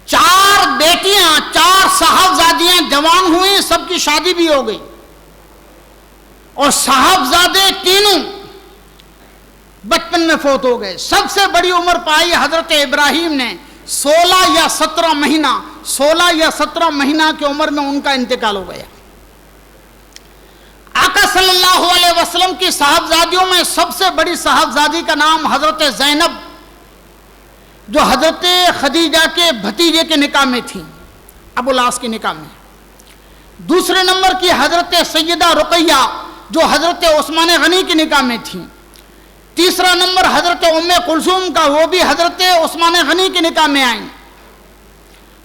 4 بیٹیاں 4 صاحبزادیاں جوان ہوئی, سب کی شادی بھی ہو گئی, اور صاحبزادے تینوں بچپن میں فوت ہو گئے. سب سے بڑی عمر پائی حضرت ابراہیم نے, 16 یا 17 مہینہ کی عمر میں ان کا انتقال ہو گیا. آقا صلی اللہ علیہ وسلم کی صاحبزادیوں میں سب سے بڑی صاحبزادی کا نام حضرت زینب, جو حضرت خدیجہ کے بھتیجے کے نکاح میں تھی, ابو العاص کے نکاح میں. دوسرے نمبر کی حضرت سیدہ رقیہ, جو حضرت عثمان غنی کے نکاح میں تھی. تیسرا نمبر حضرت ام کلثوم کا, وہ بھی حضرت عثمان غنی کے نکاح میں آئیں.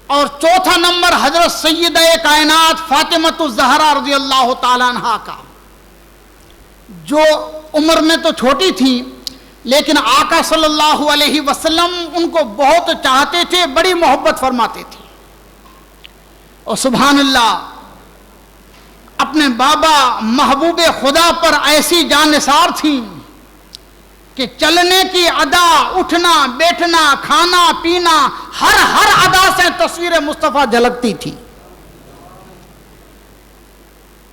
اور چوتھا نمبر حضرت سیدہ کائنات فاطمۃ الزہرا رضی اللہ تعالیٰ عنہا کا, جو عمر میں تو چھوٹی تھی لیکن آقا صلی اللہ علیہ وسلم ان کو بہت چاہتے تھے, بڑی محبت فرماتے تھے. اور سبحان اللہ, اپنے بابا محبوب خدا پر ایسی جان نثار تھیں کہ چلنے کی ادا، اٹھنا بیٹھنا کھانا پینا، ہر ادا سے تصویر مصطفیٰ جھلکتی تھی۔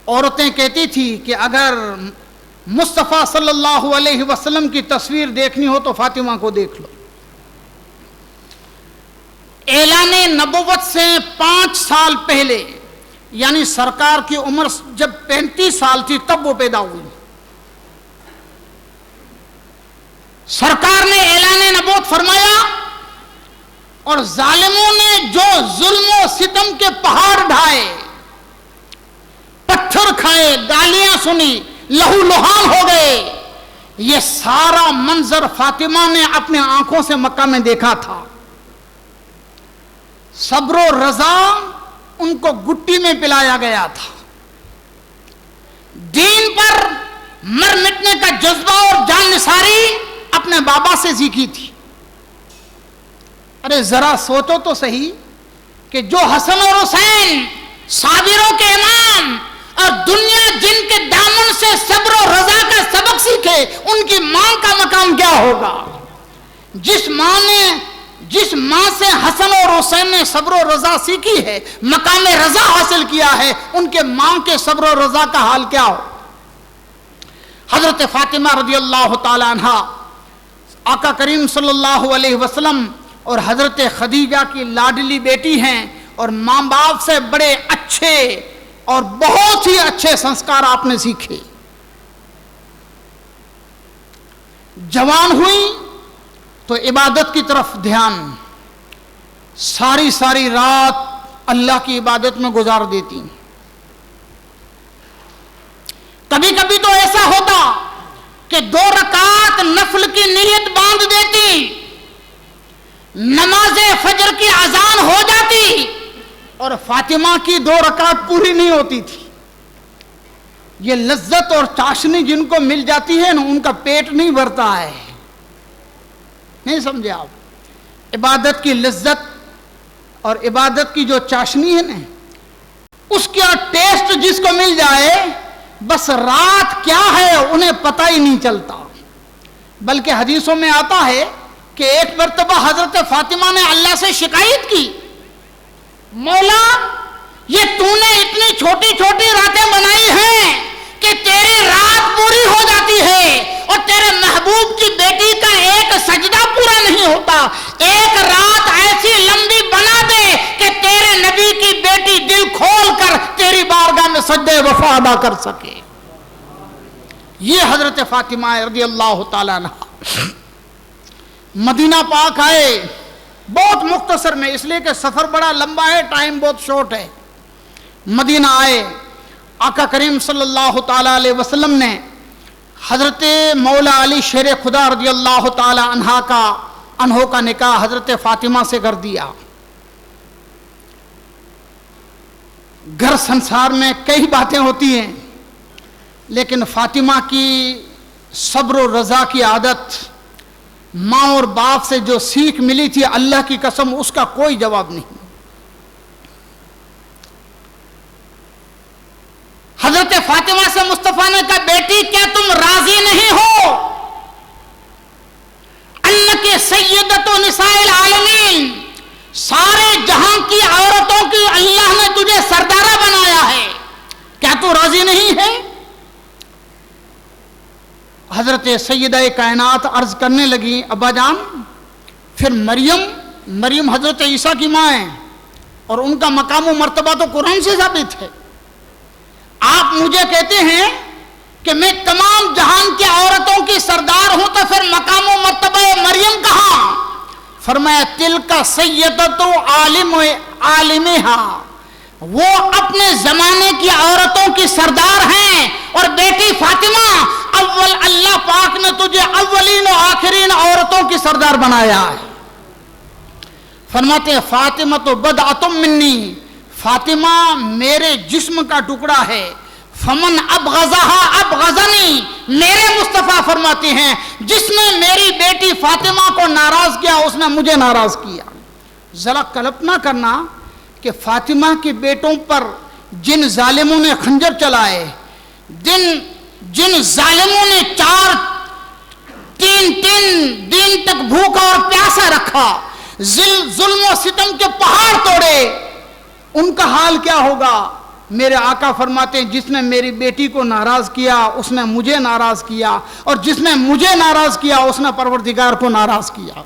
عورتیں کہتی تھی کہ اگر مصطفیٰ صلی اللہ علیہ وسلم کی تصویر دیکھنی ہو تو فاطمہ کو دیکھ لو۔ اعلان نبوت سے 5 سال پہلے، یعنی سرکار کی عمر جب 35 سال تھی تب وہ پیدا ہوئی۔ سرکار نے اعلان نبوت فرمایا اور ظالموں نے جو ظلم و ستم کے پہاڑ ڈھائے، پتھر کھائے، گالیاں سنی، لہو لہان ہو گئے، یہ سارا منظر فاطمہ نے اپنے آنکھوں سے مکہ میں دیکھا تھا۔ صبر و رضا ان کو گٹی میں پلایا گیا تھا۔ دین پر مر مٹنے کا جذبہ اور جان نثاری اپنے بابا سے سیکھی تھی۔ ارے ذرا سوچو تو صحیح کہ جو حسن اور حسین صابروں کے امام اور دنیا جن کے دامن سے صبر و رضا کا سبق سیکھے، ان کی ماں کا مقام کیا ہوگا؟ جس ماں سے حسن اور حسین نے صبر و رضا سیکھی ہے، مقام رضا حاصل کیا ہے، ان کے ماں کے صبر و رضا کا حال کیا ہو؟ حضرت فاطمہ رضی اللہ تعالی عنہ آقا کریم صلی اللہ علیہ وسلم اور حضرت خدیجہ کی لاڈلی بیٹی ہیں، اور ماں باپ سے بڑے اچھے اور بہت ہی اچھے سنسکار آپ نے سیکھے۔ جوان ہوئی تو عبادت کی طرف دھیان، ساری رات اللہ کی عبادت میں گزار دیتی۔ کبھی کبھی تو ایسا ہوتا کہ 2 رکعت نفل کی نیت باندھ دیتی، نماز فجر کی اذان ہو جاتی اور فاطمہ کی 2 رکعت پوری نہیں ہوتی تھی۔ یہ لذت اور چاشنی جن کو مل جاتی ہے نا، ان کا پیٹ نہیں بھرتا ہے۔ نہیں سمجھے آپ؟ عبادت کی لذت اور عبادت کی جو چاشنی ہے نا، اس کا ٹیسٹ جس کو مل جائے، بس رات کیا ہے انہیں پتہ ہی نہیں چلتا۔ بلکہ حدیثوں میں آتا ہے کہ ایک مرتبہ حضرت فاطمہ نے اللہ سے شکایت کی، مولا یہ تو نے اتنی چھوٹی چھوٹی راتیں بنائی ہیں کہ تیری رات پوری ہو جاتی ہے اور تیرے محبوب کی بیٹی کا ایک سجدہ پورا نہیں ہوتا، ایک رات ایسی لمبی بنا دے کہ تیرے نبی کی بیٹی دل کھول کر تیری بارگاہ میں سجدہ وفا ادا کر سکے۔ یہ حضرت فاطمہ رضی اللہ تعالیٰ عنہ مدینہ پاک آئے، بہت مختصر میں، اس لیے کہ سفر بڑا لمبا ہے، ٹائم بہت شارٹ ہے۔ مدینہ آئے، آقا کریم صلی اللہ تعالیٰ علیہ وسلم نے حضرت مولا علی شیر خدا رضی اللہ تعالیٰ عنہ کا نکاح حضرت فاطمہ سے کر دیا۔ گھر سنسار میں کئی باتیں ہوتی ہیں، لیکن فاطمہ کی صبر و رضا کی عادت، ماں اور باپ سے جو سیکھ ملی تھی، اللہ کی قسم اس کا کوئی جواب نہیں۔ حضرت فاطمہ سے مصطفیٰ نے کہا، بیٹی کیا تم راضی نہیں ہو انک سیدۃ نساء العالمین، سارے جہاں کی عورتوں کی اللہ نے تجھے سردارہ بنایا ہے، کیا تو راضی نہیں ہے؟ حضرت سیدہ کائنات عرض کرنے لگی، ابا جان پھر مریم حضرت عیسیٰ کی ماں ہیں اور ان کا مقام و مرتبہ تو قرآن سے ثابت ہے، آپ مجھے کہتے ہیں کہ میں تمام جہان کی عورتوں کی سردار ہوں، تو پھر مقام و مرتبہ مریم کہاں؟ فرمایا تلک سیدۃ عالمہا، وہ اپنے زمانے کی عورتوں کی سردار ہیں، اور بیٹی فاطمہ اول اللہ پاک نے تجھے اولین و آخرین عورتوں کی سردار بنایا ہے۔ فرماتے ہیں فاطمہ تو بدعۃ منی، فاطمہ میرے جسم کا ٹکڑا ہے، فمن ابغضہا ابغضنی، میرے مصطفیٰ فرماتے ہیں جس نے میری بیٹی فاطمہ کو ناراض کیا اس نے مجھے ناراض کیا۔ ذرا کلپنا کرنا کہ فاطمہ کے بیٹوں پر جن ظالموں نے خنجر چلائے، جن ظالموں نے تین دن تک بھوکا اور پیاسا رکھا، ظلم و ستم کے پہاڑ توڑے، ان کا حال کیا ہوگا؟ میرے آقا فرماتے ہیں جس نے میری بیٹی کو ناراض کیا اس نے مجھے ناراض کیا، اور جس نے مجھے ناراض کیا اس نے پروردگار کو ناراض کیا۔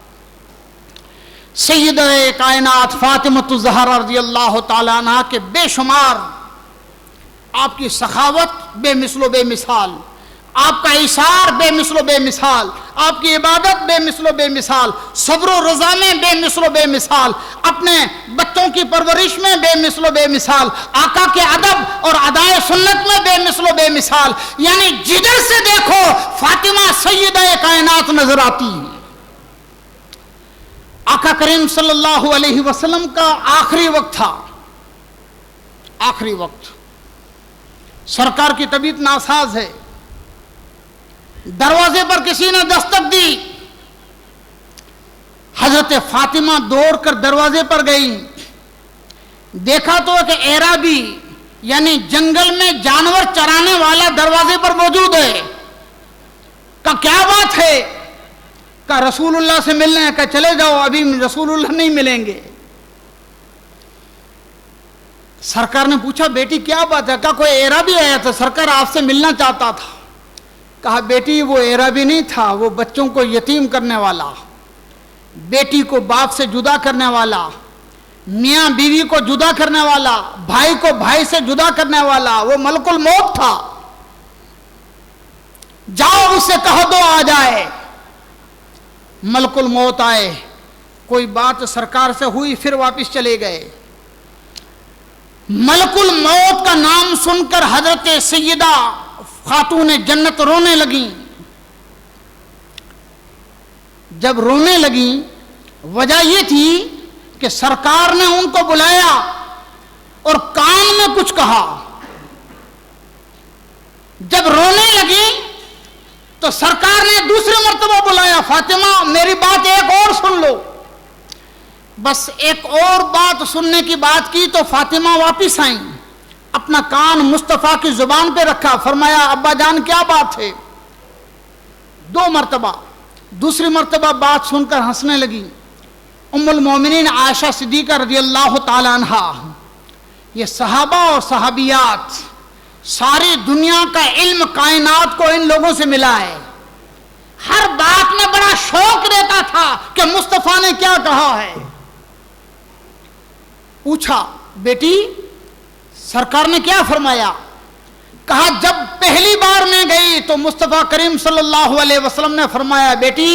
سیدہ کائنات فاطمۃ الزہرا رضی اللہ تعالیٰ عنہ کے بے شمار، آپ کی سخاوت بے مثل و بے مثال، آپ کا ایثار بے مثل و بے مثال، آپ کی عبادت بے مثل و بے مثال، صبر و رضا میں بے مثل و بے مثال، اپنے بچوں کی پرورش میں بے مثل و بے مثال، آقا کے ادب اور ادائے سنت میں بے مثل و بے مثال، یعنی جدھر سے دیکھو فاطمہ سیدہ کائنات نظر آتی ہے۔ آقا کریم صلی اللہ علیہ وسلم کا آخری وقت تھا، آخری وقت، سرکار کی طبیعت ناساز ہے، دروازے پر کسی نے دستک دی، حضرت فاطمہ دوڑ کر دروازے پر گئی، دیکھا تو کہ اعرابی یعنی جنگل میں جانور چرانے والا دروازے پر موجود ہے۔ کہا کیا بات ہے؟ کہا رسول اللہ سے ملنے ہیں۔ کہا چلے جاؤ، ابھی رسول اللہ نہیں ملیں گے۔ سرکار نے پوچھا بیٹی کیا بات ہے؟ کہا کوئی اعرابی آیا تھا، سرکار آپ سے ملنا چاہتا تھا۔ کہا بیٹی وہ اعرابی نہیں تھا، وہ بچوں کو یتیم کرنے والا، بیٹی کو باپ سے جدا کرنے والا، میاں بیوی کو جدا کرنے والا، بھائی کو بھائی سے جدا کرنے والا، وہ ملک الموت تھا۔ جاؤ اس سے کہو دو آ جائے۔ ملک الموت آئے، کوئی بات سرکار سے ہوئی، پھر واپس چلے گئے۔ ملک الموت کا نام سن کر حضرت سیدہ خاتون جنت رونے لگیں۔ جب رونے لگیں وجہ یہ تھی کہ سرکار نے ان کو بلایا اور کان میں کچھ کہا۔ جب رونے لگی تو سرکار نے دوسری مرتبہ بلایا، فاطمہ میری بات ایک اور سن لو۔ بس ایک اور بات سننے کی بات کی تو فاطمہ واپس آئیں، اپنا کان مصطفیٰ کی زبان پہ رکھا، فرمایا ابا جان کیا بات ہے؟ دو مرتبہ، دوسری مرتبہ بات سن کر ہنسنے لگی۔ ام المومنین عائشہ صدیقہ رضی اللہ تعالی عنہا، یہ صحابہ اور صحابیات، ساری دنیا کا علم کائنات کو ان لوگوں سے ملا ہے، ہر بات میں بڑا شوق رہتا تھا کہ مصطفیٰ نے کیا کہا ہے۔ پوچھا بیٹی سرکار نے کیا فرمایا؟ کہا جب پہلی بار میں گئی تو مصطفیٰ کریم صلی اللہ علیہ وسلم نے فرمایا بیٹی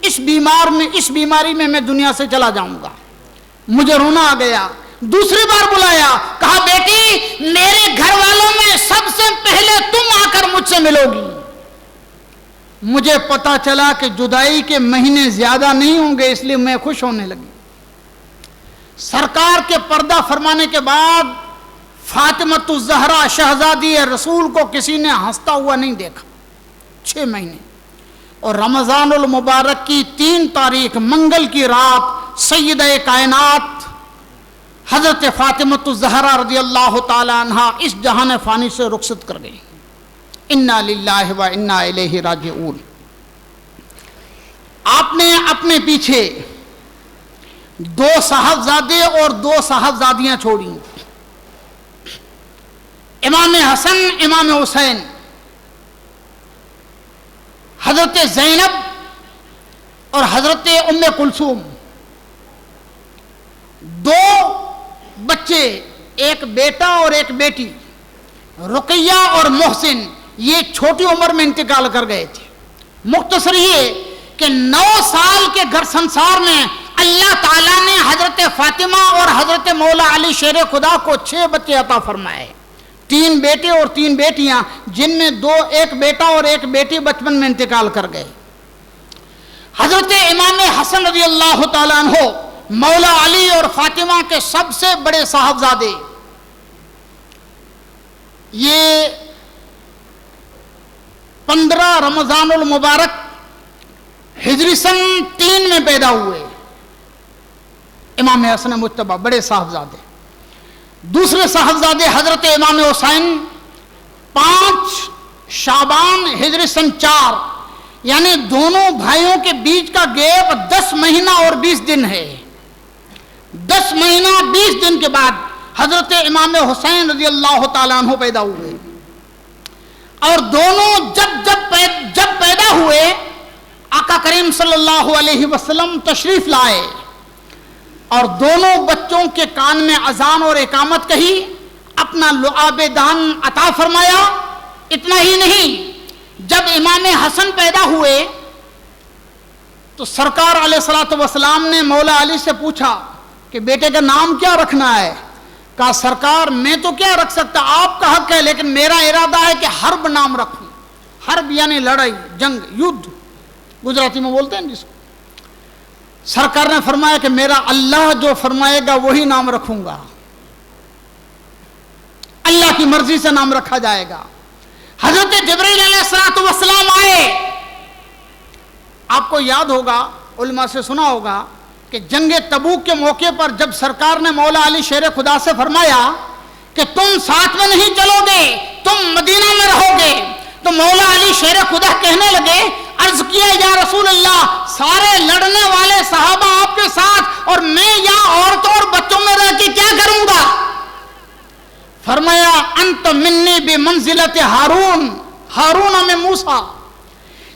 اس بیماری میں میں دنیا سے چلا جاؤں گا، مجھے رونا آ گیا۔ دوسری بار بلایا، کہا بیٹی میرے گھر والوں میں سب سے پہلے تم آ کر مجھ سے ملو گی۔ مجھے پتا چلا کہ جدائی کے مہینے زیادہ نہیں ہوں گے، اس لیے میں خوش ہونے لگی۔ سرکار کے پردہ فرمانے کے بعد فاطمۃ الزہرا شہزادی رسول کو کسی نے ہنستا ہوا نہیں دیکھا 6 مہینے۔ اور رمضان المبارک کی 3 تاریخ منگل کی رات سیدہ کائنات حضرت فاطمۃ الزہرا رضی اللہ تعالی عنہا اس جہان فانی سے رخصت کر گئی۔ انا للہ و انا الیہ راجعون۔ آپ نے اپنے پیچھے 2 صاحبزادے اور 2 صاحبزادیاں چھوڑی، امام حسن امام حسین، حضرت زینب اور حضرت ام کلثوم، 2 بچے، ایک بیٹا اور ایک بیٹی، رقیہ اور محسن، یہ چھوٹی عمر میں انتقال کر گئے تھے۔ مختصر یہ کہ 9 سال کے گھر سنسار میں اللہ تعالیٰ نے حضرت فاطمہ اور حضرت مولا علی شیر خدا کو 6 بچے عطا فرمائے، 3 بیٹے اور 3 بیٹیاں، جن میں 2 ایک بیٹا اور ایک بیٹی بچپن میں انتقال کر گئے۔ حضرت امام حسن رضی اللہ تعالیٰ عنہ مولا علی اور فاطمہ کے سب سے بڑے صاحبزادے، یہ 15 رمضان المبارک ہجری سن 3 میں پیدا ہوئے، امام حسن مجتبی بڑے صاحبزادے۔ دوسرے صاحبزادے حضرت امام حسین 5 شعبان ہجری سن 4، یعنی دونوں بھائیوں کے بیچ کا گیپ 10 مہینہ اور 20 دن ہے. 10 مہینہ 20 دن کے بعد حضرت امام حسین رضی اللہ تعالیٰ عنہ پیدا ہوئے. اور دونوں جب پیدا ہوئے آقا کریم صلی اللہ علیہ وسلم تشریف لائے اور دونوں بچوں کے کان میں اذان اور اقامت کہی, اپنا لعاب دان عطا فرمایا. اتنا ہی نہیں, جب امام حسن پیدا ہوئے تو سرکار علیہ الصلوۃ والسلام نے مولا علی سے پوچھا کہ بیٹے کا نام کیا رکھنا ہے. کہا سرکار میں تو کیا رکھ سکتا, آپ کا حق ہے, لیکن میرا ارادہ ہے کہ حرب نام رکھوں. حرب یعنی لڑائی, جنگ, یدھ گجراتی میں بولتے ہیں جس کو. سرکار نے فرمایا کہ میرا اللہ جو فرمائے گا وہی نام رکھوں گا, اللہ کی مرضی سے نام رکھا جائے گا. حضرت جبرائیل علیہ السلام آئے. آپ کو یاد ہوگا, علماء سے سنا ہوگا کہ جنگ تبوک کے موقع پر جب سرکار نے مولا علی شیر خدا سے فرمایا کہ تم ساتھ میں نہیں چلو گے, تم مدینہ میں رہو گے, تو مولا علی شیر خدا کہنے لگے, عرض کیا یا رسول اللہ سارے لڑنے والے صحابہ آپ کے ساتھ اور میں یہاں عورتوں اور بچوں میں رہ کے کیا کروں گا. فرمایا انت منی بمنزلت ہارون, ہارون میں موسیٰ.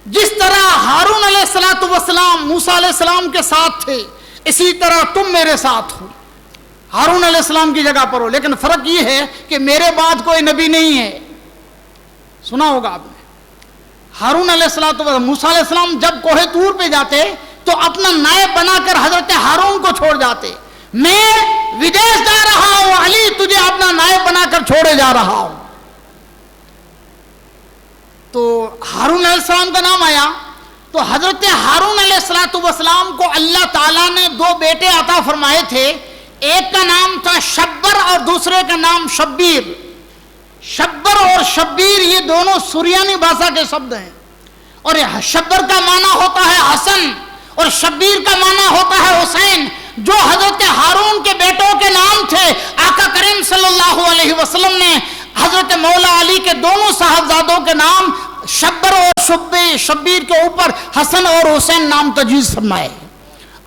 جس طرح ہارون علیہ السلام موسیٰ علیہ السلام کے ساتھ تھے, اسی طرح تم میرے ساتھ ہو, ہارون علیہ السلام کی جگہ پر ہو. لیکن فرق یہ ہے کہ میرے بعد کوئی نبی نہیں ہے. سنا ہوگا آپ نے, ہارون علیہ السلام, موسیٰ علیہ السلام جب کوہ طور پہ جاتے تو اپنا نائب بنا کر حضرت ہارون کو چھوڑ جاتے. میں ودیش جا رہا ہوں, علی تجھے اپنا نائب بنا کر چھوڑے جا رہا ہوں. تو ہارون علیہ السلام کا نام آیا تو حضرت ہارون علیہ السلام کو اللہ تعالیٰ نے 2 بیٹے عطا فرمائے تھے. ایک کا نام تھا شبر اور دوسرے کا نام شبیر. شبر اور شبیر یہ دونوں سریانی بھاشا کے شبد ہیں, اور شبر کا معنی ہوتا ہے حسن اور شبیر کا معنی ہوتا ہے حسین. جو حضرت ہارون کے بیٹوں کے نام تھے, آقا کریم صلی اللہ علیہ وسلم نے حضرت مولا علی کے دونوں صاحبزادوں کے نام شبر اور شبیر کے اوپر حسن اور حسین نام تجویز فرمائے.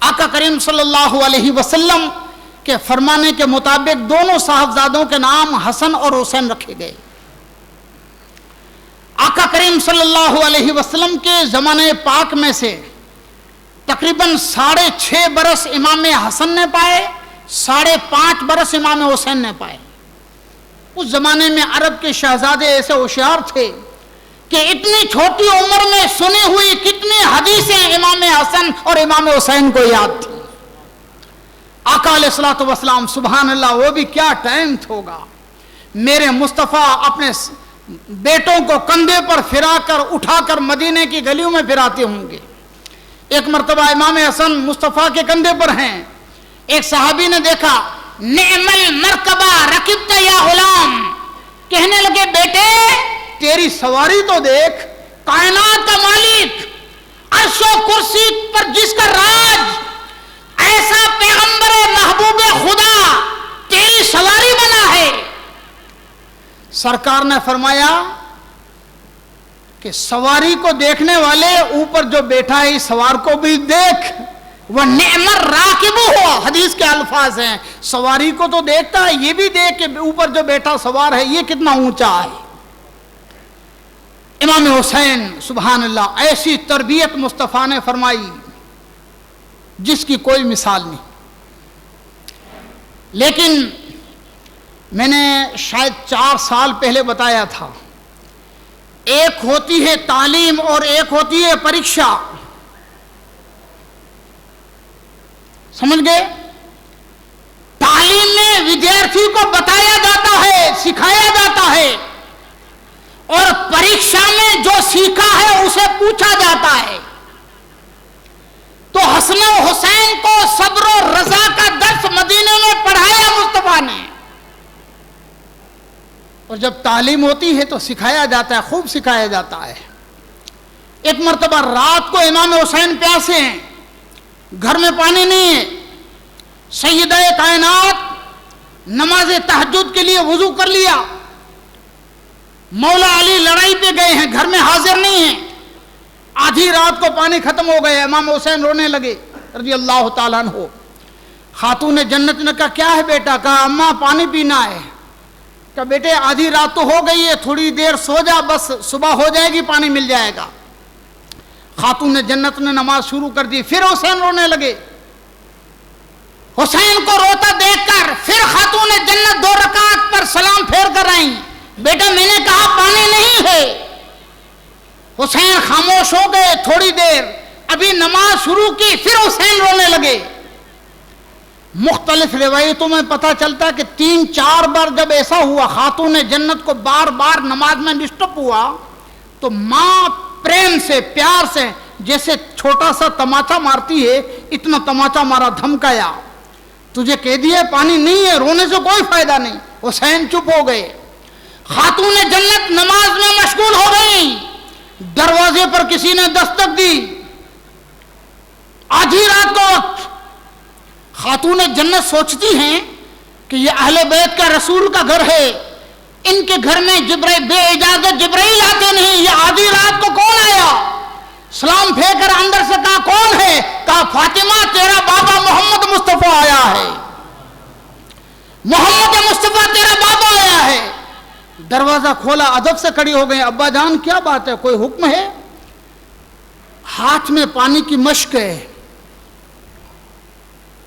آقا کریم صلی اللہ علیہ وسلم کے فرمانے کے مطابق دونوں صاحبزادوں کے نام حسن اور حسین رکھے گئے. آقا کریم صلی اللہ علیہ وسلم کے زمانے پاک میں سے تقریباً 6.5 برس امام حسن نے پائے, 5.5 برس امام حسین نے پائے. اس زمانے میں عرب کے شہزادے ایسے ہوشیار تھے کہ اتنی چھوٹی عمر میں سنی ہوئی کتنی حدیثیں امام حسن اور امام حسین کو یاد تھی. آقا علیہ الصلوۃ والسلام سبحان اللہ, وہ بھی کیا ٹائم ہوگا, میرے مصطفیٰ اپنے بیٹوں کو کندھے پر پھرا کر اٹھا کر مدینے کی گلیوں میں پھراتے ہوں گے. ایک مرتبہ امام حسن مصطفیٰ کے کندھے پر ہیں. ایک صحابی نے دیکھا, نعم المرکبہ رکبت یا غلام, کہنے لگے بیٹے تیری سواری تو دیکھ, کائنات کا مالک, عرش و کرسی پر جس کا راج, ایسا پیغمبر محبوب خدا تیری سواری بنا ہے. سرکار نے فرمایا کہ سواری کو دیکھنے والے اوپر جو بیٹھا ہے سوار کو بھی دیکھ. وہ نعم الراکب ہوا, حدیث کے الفاظ ہیں, سواری کو تو دیکھتا ہے, یہ بھی دیکھ کہ اوپر جو بیٹھا سوار ہے یہ کتنا اونچا ہے. امام حسین سبحان اللہ, ایسی تربیت مصطفیٰ نے فرمائی جس کی کوئی مثال نہیں. لیکن میں نے شاید 4 سال پہلے بتایا تھا, ایک ہوتی ہے تعلیم اور ایک ہوتی ہے پریکشا. سمجھ گئے؟ تعلیم میں ودیارتھی کو بتایا جاتا ہے, سکھایا جاتا ہے, اور پریکشا میں جو سیکھا ہے اسے پوچھا جاتا ہے. تو حسن و حسین کو صبر و رضا کا درس مدینے میں پڑھایا مصطفیٰ نے. اور جب تعلیم ہوتی ہے تو سکھایا جاتا ہے, خوب سکھایا جاتا ہے. ایک مرتبہ رات کو امام حسین پیاسے ہیں, گھر میں پانی نہیں ہے. سیدہ کائنات نماز تہجد کے لیے وضو کر لیا, مولا علی لڑائی پہ گئے ہیں, گھر میں حاضر نہیں ہیں. آدھی رات کو پانی ختم ہو گیا، امام حسین رونے لگے رضی اللہ تعالیٰ عنہ۔ خاتون جنت نے کہا کیا ہے بیٹا؟ کہا اماں پانی پینا ہے۔ کہا بیٹے آدھی رات تو ہو گئی ہے، تھوڑی دیر سو جا، بس صبح ہو جائے گی پانی مل جائے گا۔ خاتون جنت نے نماز شروع کر دی، پھر حسین رونے لگے۔ حسین کو روتا دیکھ کر پھر خاتون جنت 2 رکعت پر سلام پھیر کر آئیں، بیٹا میں نے کہا پانی نہیں ہے۔ حسین خاموش ہو گئے تھوڑی دیر، ابھی نماز شروع کی پھر حسین رونے لگے۔ مختلف روایتوں میں پتہ چلتا کہ 3-4 بار جب ایسا ہوا، خاتون جنت کو بار بار نماز میں ڈسٹرب ہوا، تو ماں پریم سے پیار سے جیسے چھوٹا سا تماچا مارتی ہے اتنا تماچا مارا، دھمکایا، تجھے کہہ دیا پانی نہیں ہے، رونے سے کوئی فائدہ نہیں۔ حسین چپ ہو گئے۔ خاتون جنت نماز میں مشغول ہو گئی۔ دروازے پر کسی نے دستک دی، آدھی رات کو وقت۔ خاتون جنت سوچتی ہیں کہ یہ اہل بیت کا رسول کا گھر ہے، ان کے گھر میں جبرائیل بے اجازت جبرائیل آتے نہیں، یہ آدھی رات کو کون آیا؟ سلام پھیر کر اندر سے کہا کون ہے؟ کہا فاطمہ تیرا بابا محمد مصطفیٰ آیا ہے، محمد مصطفیٰ تیرا بابا آیا ہے۔ دروازہ کھولا، ادب سے کھڑی ہو گئی، ابا جان کیا بات ہے، کوئی حکم ہے؟ ہاتھ میں پانی کی مشک ہے،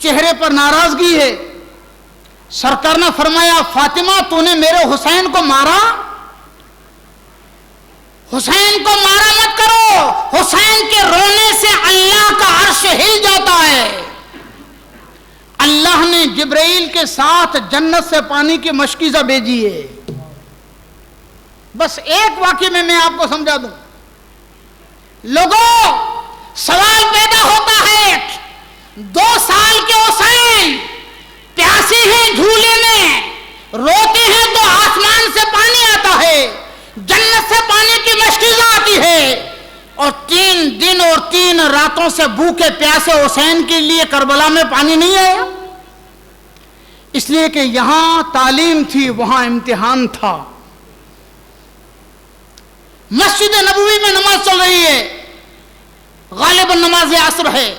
چہرے پر ناراضگی ہے۔ سرکار نے فرمایا فاطمہ تو نے میرے حسین کو مارا؟ حسین کو مارا مت کرو، حسین کے رونے سے اللہ کا عرش ہل جاتا ہے۔ اللہ نے جبرائیل کے ساتھ جنت سے پانی کی مشکیزہ بھیجی ہے۔ بس ایک واقعے میں آپ کو سمجھا دوں۔ لوگوں سوال پیدا ہوتا ہے، 2 سال کے حسین پیاسے ہیں جھولے میں، روتے ہیں تو آسمان سے پانی آتا ہے، جنت سے پانی کی مشکیزہ آتی ہے، اور 3 دن اور 3 راتوں سے بھوکے پیاسے حسین کے لیے کربلا میں پانی نہیں آیا۔ اس لیے کہ یہاں تعلیم تھی، وہاں امتحان تھا۔ مسجد نبوی میں نماز چل رہی ہے، غالباً نماز عصر ہے،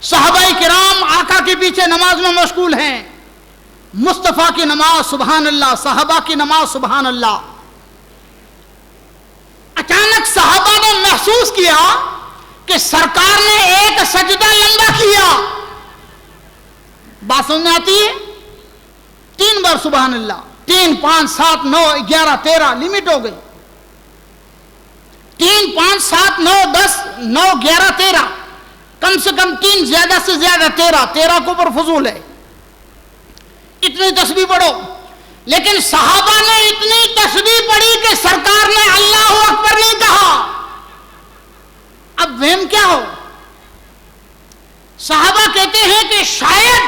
صحابہ کرام آقا کے پیچھے نماز میں مشغول ہیں، مصطفیٰ کی نماز سبحان اللہ، صحابہ کی نماز سبحان اللہ۔ اچانک صحابہ نے محسوس کیا کہ سرکار نے ایک سجدہ لمبا کیا۔ بات سمجھ میں آتی ہے؟ 3 بار سبحان اللہ، 3 5 7 9 11 13 لمٹ ہو گئی، 3 5 7 9 10 9 11 13، کم سے کم 3 زیادہ سے زیادہ 13 کو پر فضول ہے، اتنی تسبیح پڑھو۔ لیکن صحابہ نے اتنی تسبیح پڑھی کہ سرکار نے اللہ اکبر نہیں کہا۔ اب وہم کیا ہو؟ صحابہ کہتے ہیں کہ شاید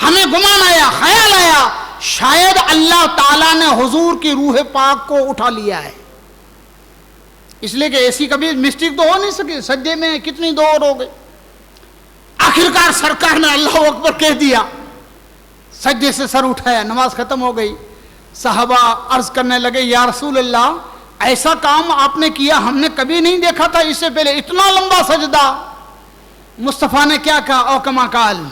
ہمیں گمان آیا، خیال آیا، شاید اللہ تعالیٰ نے حضور کی روح پاک کو اٹھا لیا ہے، اس لیے کہ ایسی کبھی مسٹیک تو ہو نہیں سکی، سجدے میں کتنی دور ہو گئی۔ آخرکار سرکار نے اللہ اکبر کہہ دیا، سجدے سے سر اٹھایا، نماز ختم ہو گئی۔ صحابہ عرض کرنے لگے یا رسول اللہ ایسا کام آپ نے کیا ہم نے کبھی نہیں دیکھا تھا اس سے پہلے، اتنا لمبا سجدہ۔ مصطفیٰ نے کیا کہا؟ او کما قال،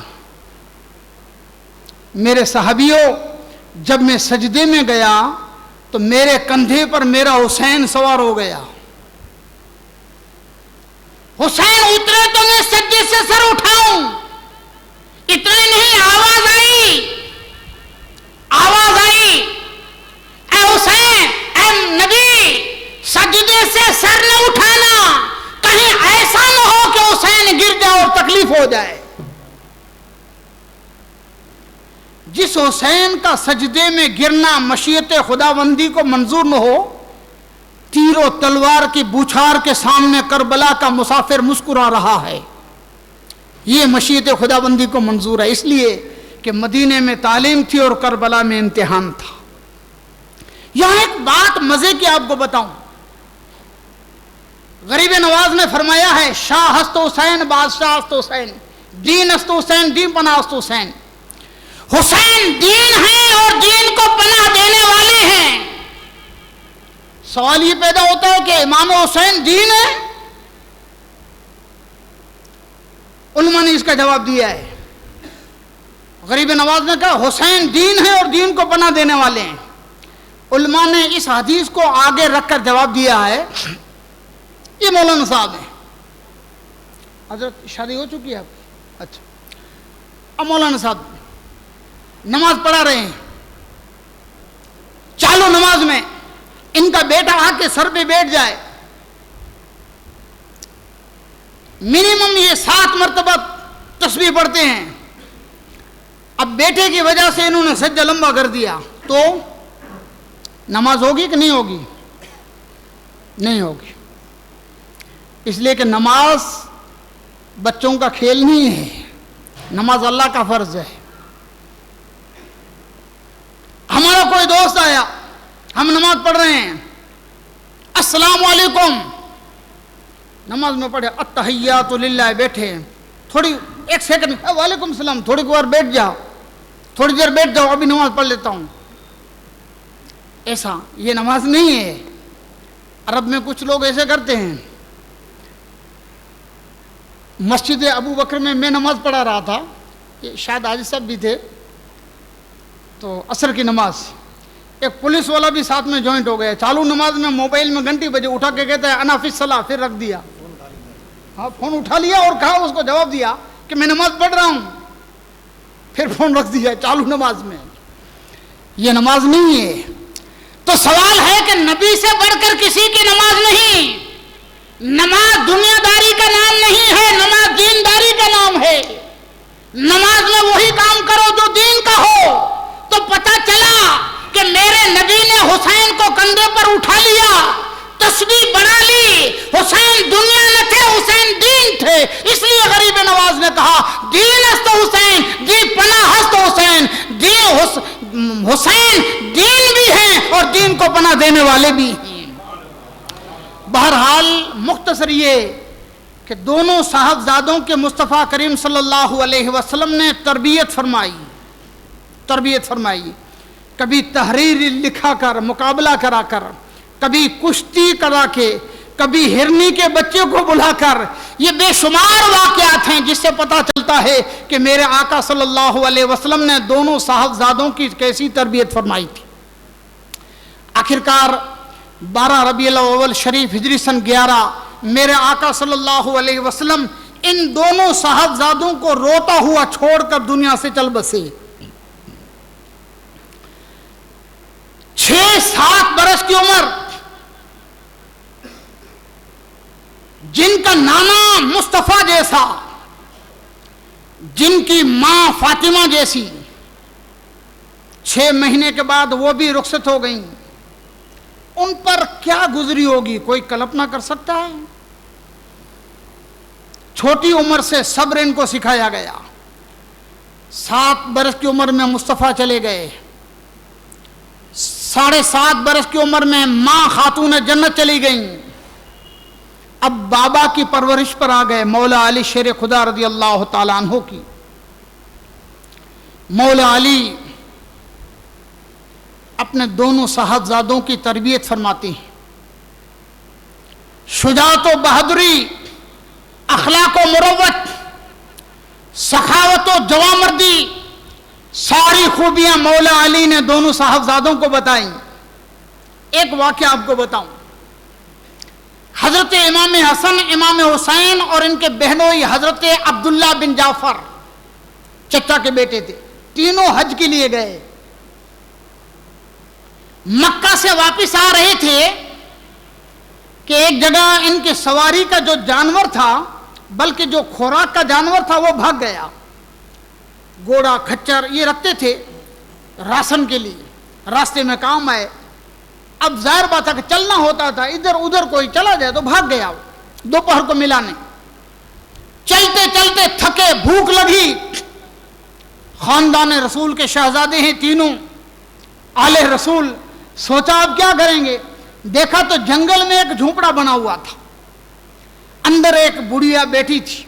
میرے صحابیوں جب میں سجدے میں گیا تو میرے کندھے پر میرا حسین سوار ہو گیا، حسین اترے تو میں سجدے سے سر اٹھاؤں، اتنے نہیں آواز آئی اے حسین اے نبی سجدے سے سر نہ اٹھانا، کہیں ایسا نہ ہو کہ حسین گر جائے اور تکلیف ہو جائے۔ جس حسین کا سجدے میں گرنا مشیت خداوندی کو منظور نہ ہو، تیر و تلوار کی بوچھار کے سامنے کربلا کا مسافر مسکرا رہا ہے، یہ مشیت خداوندی کو منظور ہے، اس لیے کہ مدینے میں تعلیم تھی اور کربلا میں امتحان تھا۔ یہاں ایک بات مزے کی آپ کو بتاؤں، غریب نواز نے فرمایا ہے شاہ ہست حسین بادشاہ ہست حسین، دین ہست حسین دین پناہ ہست حسین۔ حسین دین ہیں اور دین کو پناہ دینے والے ہیں۔ سوال یہ پیدا ہوتا ہے کہ امام حسین دین ہے؟ علماء نے اس کا جواب دیا ہے. غریب نواز نے کہا حسین دین ہے اور دین کو پناہ دینے والے ہیں. علماء نے اس حدیث کو آگے رکھ کر جواب دیا ہے. یہ مولانا صاحب ہیں. حضرت شادی ہو چکی ہے آپ کی؟ اچھا. اب مولانا صاحب نماز پڑھا رہے ہیں, چالو نماز میں ان کا بیٹا آ کے سر پہ بیٹھ جائے, منیمم یہ 7 مرتبہ تسبیح پڑھتے ہیں. اب بیٹے کی وجہ سے انہوں نے سجدہ لمبا کر دیا, تو نماز ہوگی کہ نہیں ہوگی؟ نہیں ہوگی. اس لیے کہ نماز بچوں کا کھیل نہیں ہے, نماز اللہ کا فرض ہے. ہمارا کوئی دوست آیا, ہم نماز پڑھ رہے ہیں, السلام علیکم, نماز میں پڑھے التحیات للہ, بیٹھے تھوڑی 1 سیکنڈ وعلیکم السلام, تھوڑی دیر بیٹھ جاؤ, تھوڑی دیر بیٹھ جاؤ, ابھی نماز پڑھ لیتا ہوں. ایسا یہ نماز نہیں ہے. عرب میں کچھ لوگ ایسے کرتے ہیں. مسجد ابو بکر میں نماز پڑھا رہا تھا, شاید حاجی صاحب بھی تھے, تو عصر کی نماز, ایک پولیس والا بھی ساتھ میں جوائنٹ ہو گیا. چالو نماز میں موبائل میں گھنٹی بجے, اٹھا کے کہتا ہے انا فی الصلاۃ, پھر رکھ دیا. ہاں فون اٹھا لیا اور کہا, اس کو جواب دیا کہ میں نماز پڑھ رہا ہوں, پھر فون رکھ دیا چالو نماز میں. یہ نماز نہیں ہے. تو سوال ہے کہ نبی سے بڑھ کر کسی کی نماز نہیں. نماز دنیا داری کا نام نہیں ہے, نماز دینداری کا نام ہے. نماز میں وہی کام کرو جو دین کا ہو. تو پتہ چلا کہ میرے نبی نے حسین کو کندھے پر اٹھا لیا, تسبیح بنا لی. حسین دنیا نہ تھے, حسین دین تھے. اس لیے غریب نواز نے کہا دین است حسین, دی پناہ است حسین. حسین دین بھی ہیں اور دین کو پناہ دینے والے بھی ہیں. بہرحال مختصر یہ کہ دونوں صاحبزادوں کے مصطفیٰ کریم صلی اللہ علیہ وسلم نے تربیت فرمائی. کبھی تحریر لکھا کر, مقابلہ کرا کر, کبھی کشتی کرا کے, کبھی ہرنی کے بچے کو بلا کر. یہ بے شمار واقعات ہیں جس سے پتہ چلتا ہے کہ میرے آقا صلی اللہ علیہ وسلم نے دونوں صاحبزادوں کی کیسی تربیت فرمائی تھی. آخرکار 12 ربیع الاول شریف ہجری سن 11 میرے آقا صلی اللہ علیہ وسلم ان دونوں صاحبزادوں کو روتا ہوا چھوڑ کر دنیا سے چل بسے. 6-7 برس کی عمر, جن کا نانا مصطفیٰ جیسا, جن کی ماں فاطمہ جیسی, 6 مہینے کے بعد وہ بھی رخصت ہو گئیں. ان پر کیا گزری ہوگی کوئی کلپنا کر سکتا ہے؟ چھوٹی عمر سے صبر ان کو سکھایا گیا. 7 برس کی عمر میں مصطفیٰ چلے گئے. 7.5 برس کی عمر میں ماں خاتون جنت چلی گئیں. اب بابا کی پرورش پر آ گئے, مولا علی شیر خدا رضی اللہ تعالیٰ عنہ کی. مولا علی اپنے دونوں صاحبزادوں کی تربیت فرماتے ہیں. شجاعت و بہادری, اخلاق و مروت, سخاوت و جوامردی, ساری خوبیاں مولا علی نے دونوں صاحبزادوں کو بتائیں. ایک واقعہ آپ کو بتاؤں. حضرت امام حسن, امام حسین اور ان کے بہنوئی حضرت عبداللہ بن جعفر چچا کے بیٹے تھے. تینوں حج کے لیے گئے. مکہ سے واپس آ رہے تھے کہ ایک جگہ ان کی سواری کا جو جانور تھا, بلکہ جو خوراک کا جانور تھا, وہ بھاگ گیا. گھوڑا کھچر یہ رکھتے تھے راشن کے لیے, راستے میں کام آئے. اب ظاہر بات ہے کہ چلنا ہوتا تھا, ادھر ادھر کوئی چلا جائے تو بھاگ گیا. دوپہر کو ملا نہیں. چلتے چلتے تھکے, بھوک لگی. خاندان رسول کے شہزادے ہیں تینوں, آل رسول. سوچا اب کیا کریں گے. دیکھا تو جنگل میں ایک جھونپڑا بنا ہوا تھا, اندر ایک بڑھیا بیٹھی تھی.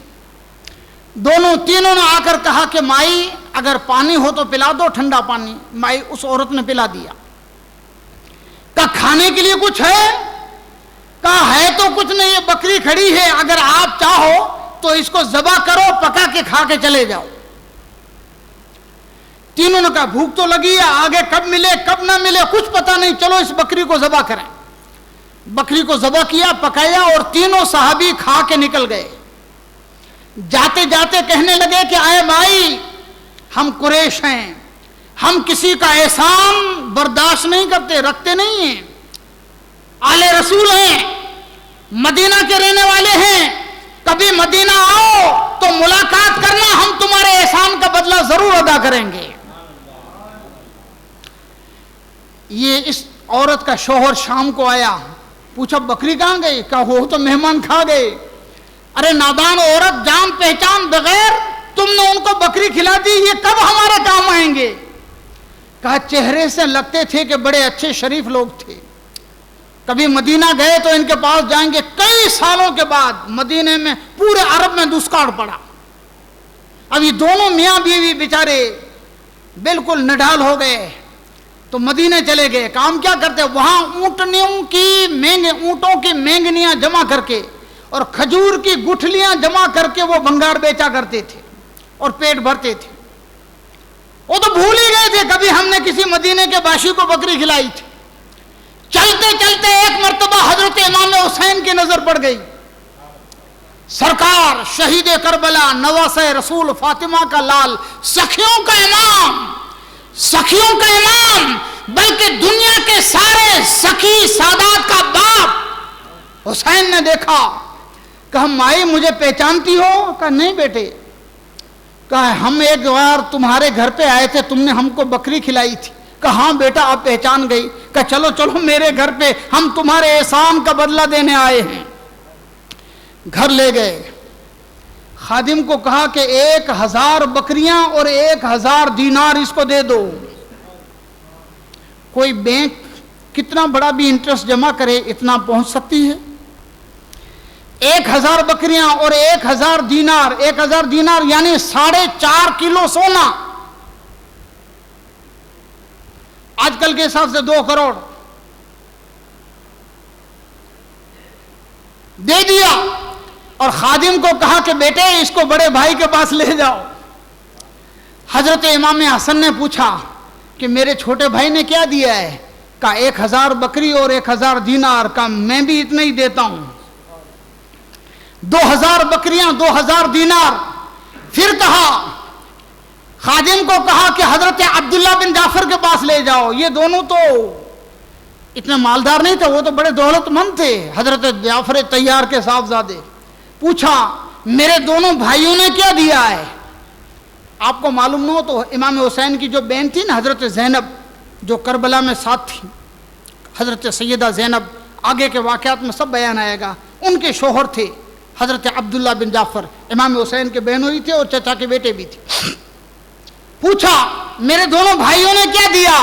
تینوں نے آ کر کہا کہ مائی اگر پانی ہو تو پلا دو, ٹھنڈا پانی. مائی اس عورت نے پلا دیا. کہا کھانے کے لیے کچھ ہے؟ کہا ہے تو کچھ نہیں, یہ بکری کھڑی ہے, اگر آپ چاہو تو اس کو ذبح کرو, پکا کے کھا کے چلے جاؤ. تینوں نے کہا بھوک تو لگی ہے, آگے کب ملے کب نہ ملے کچھ پتہ نہیں, چلو اس بکری کو ذبح کریں. بکری کو ذبح کیا, پکایا, اور تینوں صحابی کھا کے نکل گئے. جاتے جاتے کہنے لگے کہ اے بھائی, ہم قریش ہیں, ہم کسی کا احسان برداشت نہیں کرتے, رکھتے نہیں ہیں, آل رسول ہیں, مدینہ کے رہنے والے ہیں, کبھی مدینہ آؤ تو ملاقات کرنا, ہم تمہارے احسان کا بدلہ ضرور ادا کریں گے. یہ اس عورت کا شوہر شام کو آیا, پوچھا بکری کہاں گئی؟ کہا وہ تو مہمان کھا گئے. ارے نادان عورت, جان پہچان بغیر تم نے ان کو بکری کھلا دی, یہ کب ہمارے کام آئیں گے؟ کہا چہرے سے لگتے تھے کہ بڑے اچھے شریف لوگ تھے, کبھی مدینہ گئے تو ان کے پاس جائیں گے. کئی سالوں کے بعد مدینے میں پورے عرب میں دشکار پڑا. اب یہ دونوں میاں بیوی بیچارے بالکل نڈال ہو گئے, تو مدینے چلے گئے. کام کیا کرتے, وہاں اونٹوں کی مینگنیاں جمع کر کے اور کھجور کی گٹھلیاں جمع کر کے وہ بنگار بیچا کرتے تھے اور پیٹ بھرتے تھے. وہ تو بھول ہی گئے تھے کبھی ہم نے کسی مدینے کے باشی کو بکری کھلائی تھی. چلتے چلتے ایک مرتبہ حضرت امام حسین کی نظر پڑ گئی. سرکار شہید کربلا, نواسہ رسول, فاطمہ کا لال, سخیوں کا امام, بلکہ دنیا کے سارے سخی سادات کا باپ حسین نے دیکھا. کہا مائی مجھے پہچانتی ہو؟ کہا نہیں بیٹے. کہا ہم ایک بار تمہارے گھر پہ آئے تھے, تم نے ہم کو بکری کھلائی تھی. کہا ہاں بیٹا آپ پہچان گئی. کہا چلو چلو میرے گھر پہ, ہم تمہارے احسان کا بدلہ دینے آئے ہیں. گھر لے گئے. خادم کو کہا کہ 1000 بکریاں اور 1000 دینار اس کو دے دو. کوئی بینک کتنا بڑا بھی انٹرسٹ جمع کرے اتنا پہنچ سکتی ہے. 1000 بکریاں اور 1000 دینار, 1000 دینار یعنی 4.5 کلو سونا, آج کل کے حساب سے 2 کروڑ دے دیا. اور خادم کو کہا کہ بیٹے اس کو بڑے بھائی کے پاس لے جاؤ. حضرت امام حسن نے پوچھا کہ میرے چھوٹے بھائی نے کیا دیا ہے؟ کہا 1000 بکری اور 1000 دینار. کا میں بھی اتنا ہی دیتا ہوں. 2000 بکریاں 2000 دینار. پھر کہا, خادم کو کہا کہ حضرت عبداللہ بن جعفر کے پاس لے جاؤ. یہ دونوں تو اتنے مالدار نہیں تھے, وہ تو بڑے دولت مند تھے, حضرت جعفر طیار کے صاحبزادے. پوچھا میرے دونوں بھائیوں نے کیا دیا ہے؟ آپ کو معلوم نہ ہو تو امام حسین کی جو بہن تھی نا حضرت زینب, جو کربلا میں ساتھ تھی, حضرت سیدہ زینب, آگے کے واقعات میں سب بیان آئے گا, ان کے شوہر تھے حضرت عبداللہ بن جعفر. امام حسین کے بہن ہوئی تھے اور چچا کے بیٹے بھی تھے. پوچھا میرے دونوں بھائیوں نے کیا دیا؟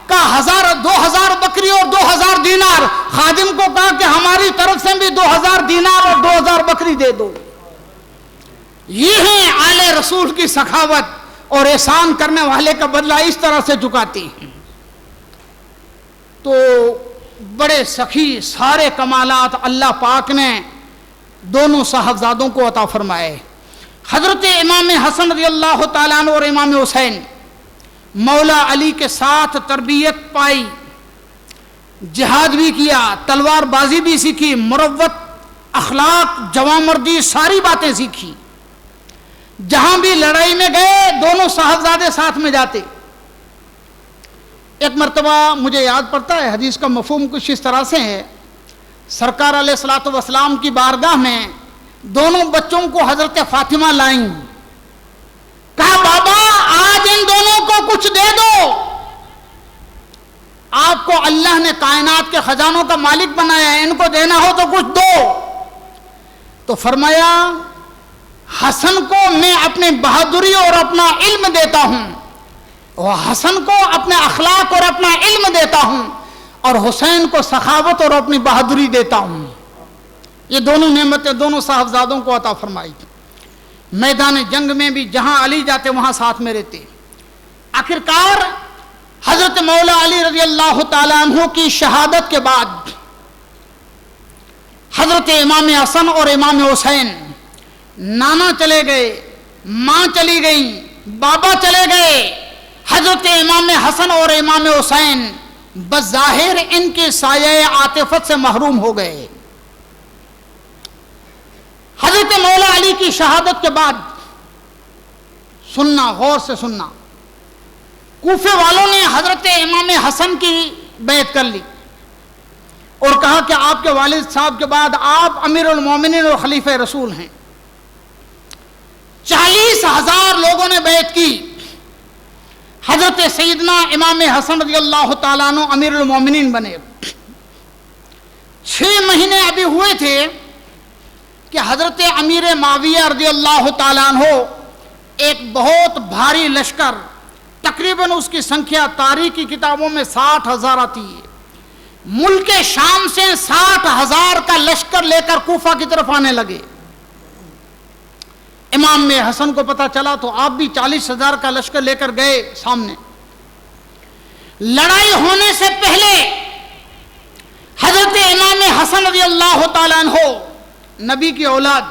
کہا 2000 بکری اور 2000 دینار. خادم کو کہا کہ ہماری طرف سے بھی 2000 دینار اور 2000 بکری دے دو. یہ ہے آل رسول کی سخاوت, اور احسان کرنے والے کا بدلہ اس طرح سے چکاتی ہے. تو بڑے سخی, سارے کمالات اللہ پاک نے دونوں صاحبزادوں کو عطا فرمائے. حضرت امام حسن رضی اللہ تعالیٰ عنہ اور امام حسین مولا علی کے ساتھ تربیت پائی, جہاد بھی کیا, تلوار بازی بھی سیکھی, مروت, اخلاق, جواں مردی, ساری باتیں سیکھی. جہاں بھی لڑائی میں گئے دونوں صاحبزادے ساتھ میں جاتے. ایک مرتبہ مجھے یاد پڑتا ہے, حدیث کا مفہوم کچھ اس طرح سے ہے, سرکار علیہ الصلوۃ والسلام کی بارگاہ میں دونوں بچوں کو حضرت فاطمہ لائیں. کہا بابا آج ان دونوں کو کچھ دے دو, آپ کو اللہ نے کائنات کے خزانوں کا مالک بنایا ہے, ان کو دینا ہو تو کچھ دو. تو فرمایا حسن کو میں اپنی بہادری اور اپنا علم دیتا ہوں, اور حسن کو اپنے اخلاق اور اپنا علم دیتا ہوں, اور حسین کو سخاوت اور اپنی بہادری دیتا ہوں. یہ دونوں نعمتیں دونوں صاحبزادوں کو عطا فرمائی. میدان جنگ میں بھی جہاں علی جاتے وہاں ساتھ میں رہتے. آخرکار حضرت مولا علی رضی اللہ تعالیٰ عنہ کی شہادت کے بعد حضرت امام حسن اور امام حسین نانا چلے گئے، ماں چلی گئی، بابا چلے گئے، حضرت امام حسن اور امام حسین بظاہر ان کے سایہ عاطفت سے محروم ہو گئے۔ حضرت مولا علی کی شہادت کے بعد سننا، غور سے سننا، کوفے والوں نے حضرت امام حسن کی بیعت کر لی اور کہا کہ آپ کے والد صاحب کے بعد آپ امیر المومنین اور خلیفہ رسول ہیں۔ 40,000 لوگوں نے بیعت کی۔ حضرت سیدنا امام حسن رضی اللہ تعالیٰ عنہ امیر المومنین بنے۔ 6 مہینے ابھی ہوئے تھے کہ حضرت امیر معاویہ رضی اللہ تعالیٰ عنہ ایک بہت بھاری لشکر، تقریباً اس کی سنکھیا تاریخی کتابوں میں 60,000 آتی ہے، ملک شام سے 60,000 کا لشکر لے کر کوفہ کی طرف آنے لگے۔ امام میں حسن کو پتہ چلا تو آپ بھی 40,000 کا لشکر لے کر گئے سامنے۔ لڑائی ہونے سے پہلے حضرت امام حسن رضی اللہ تعالیٰ عنہ، نبی کی اولاد،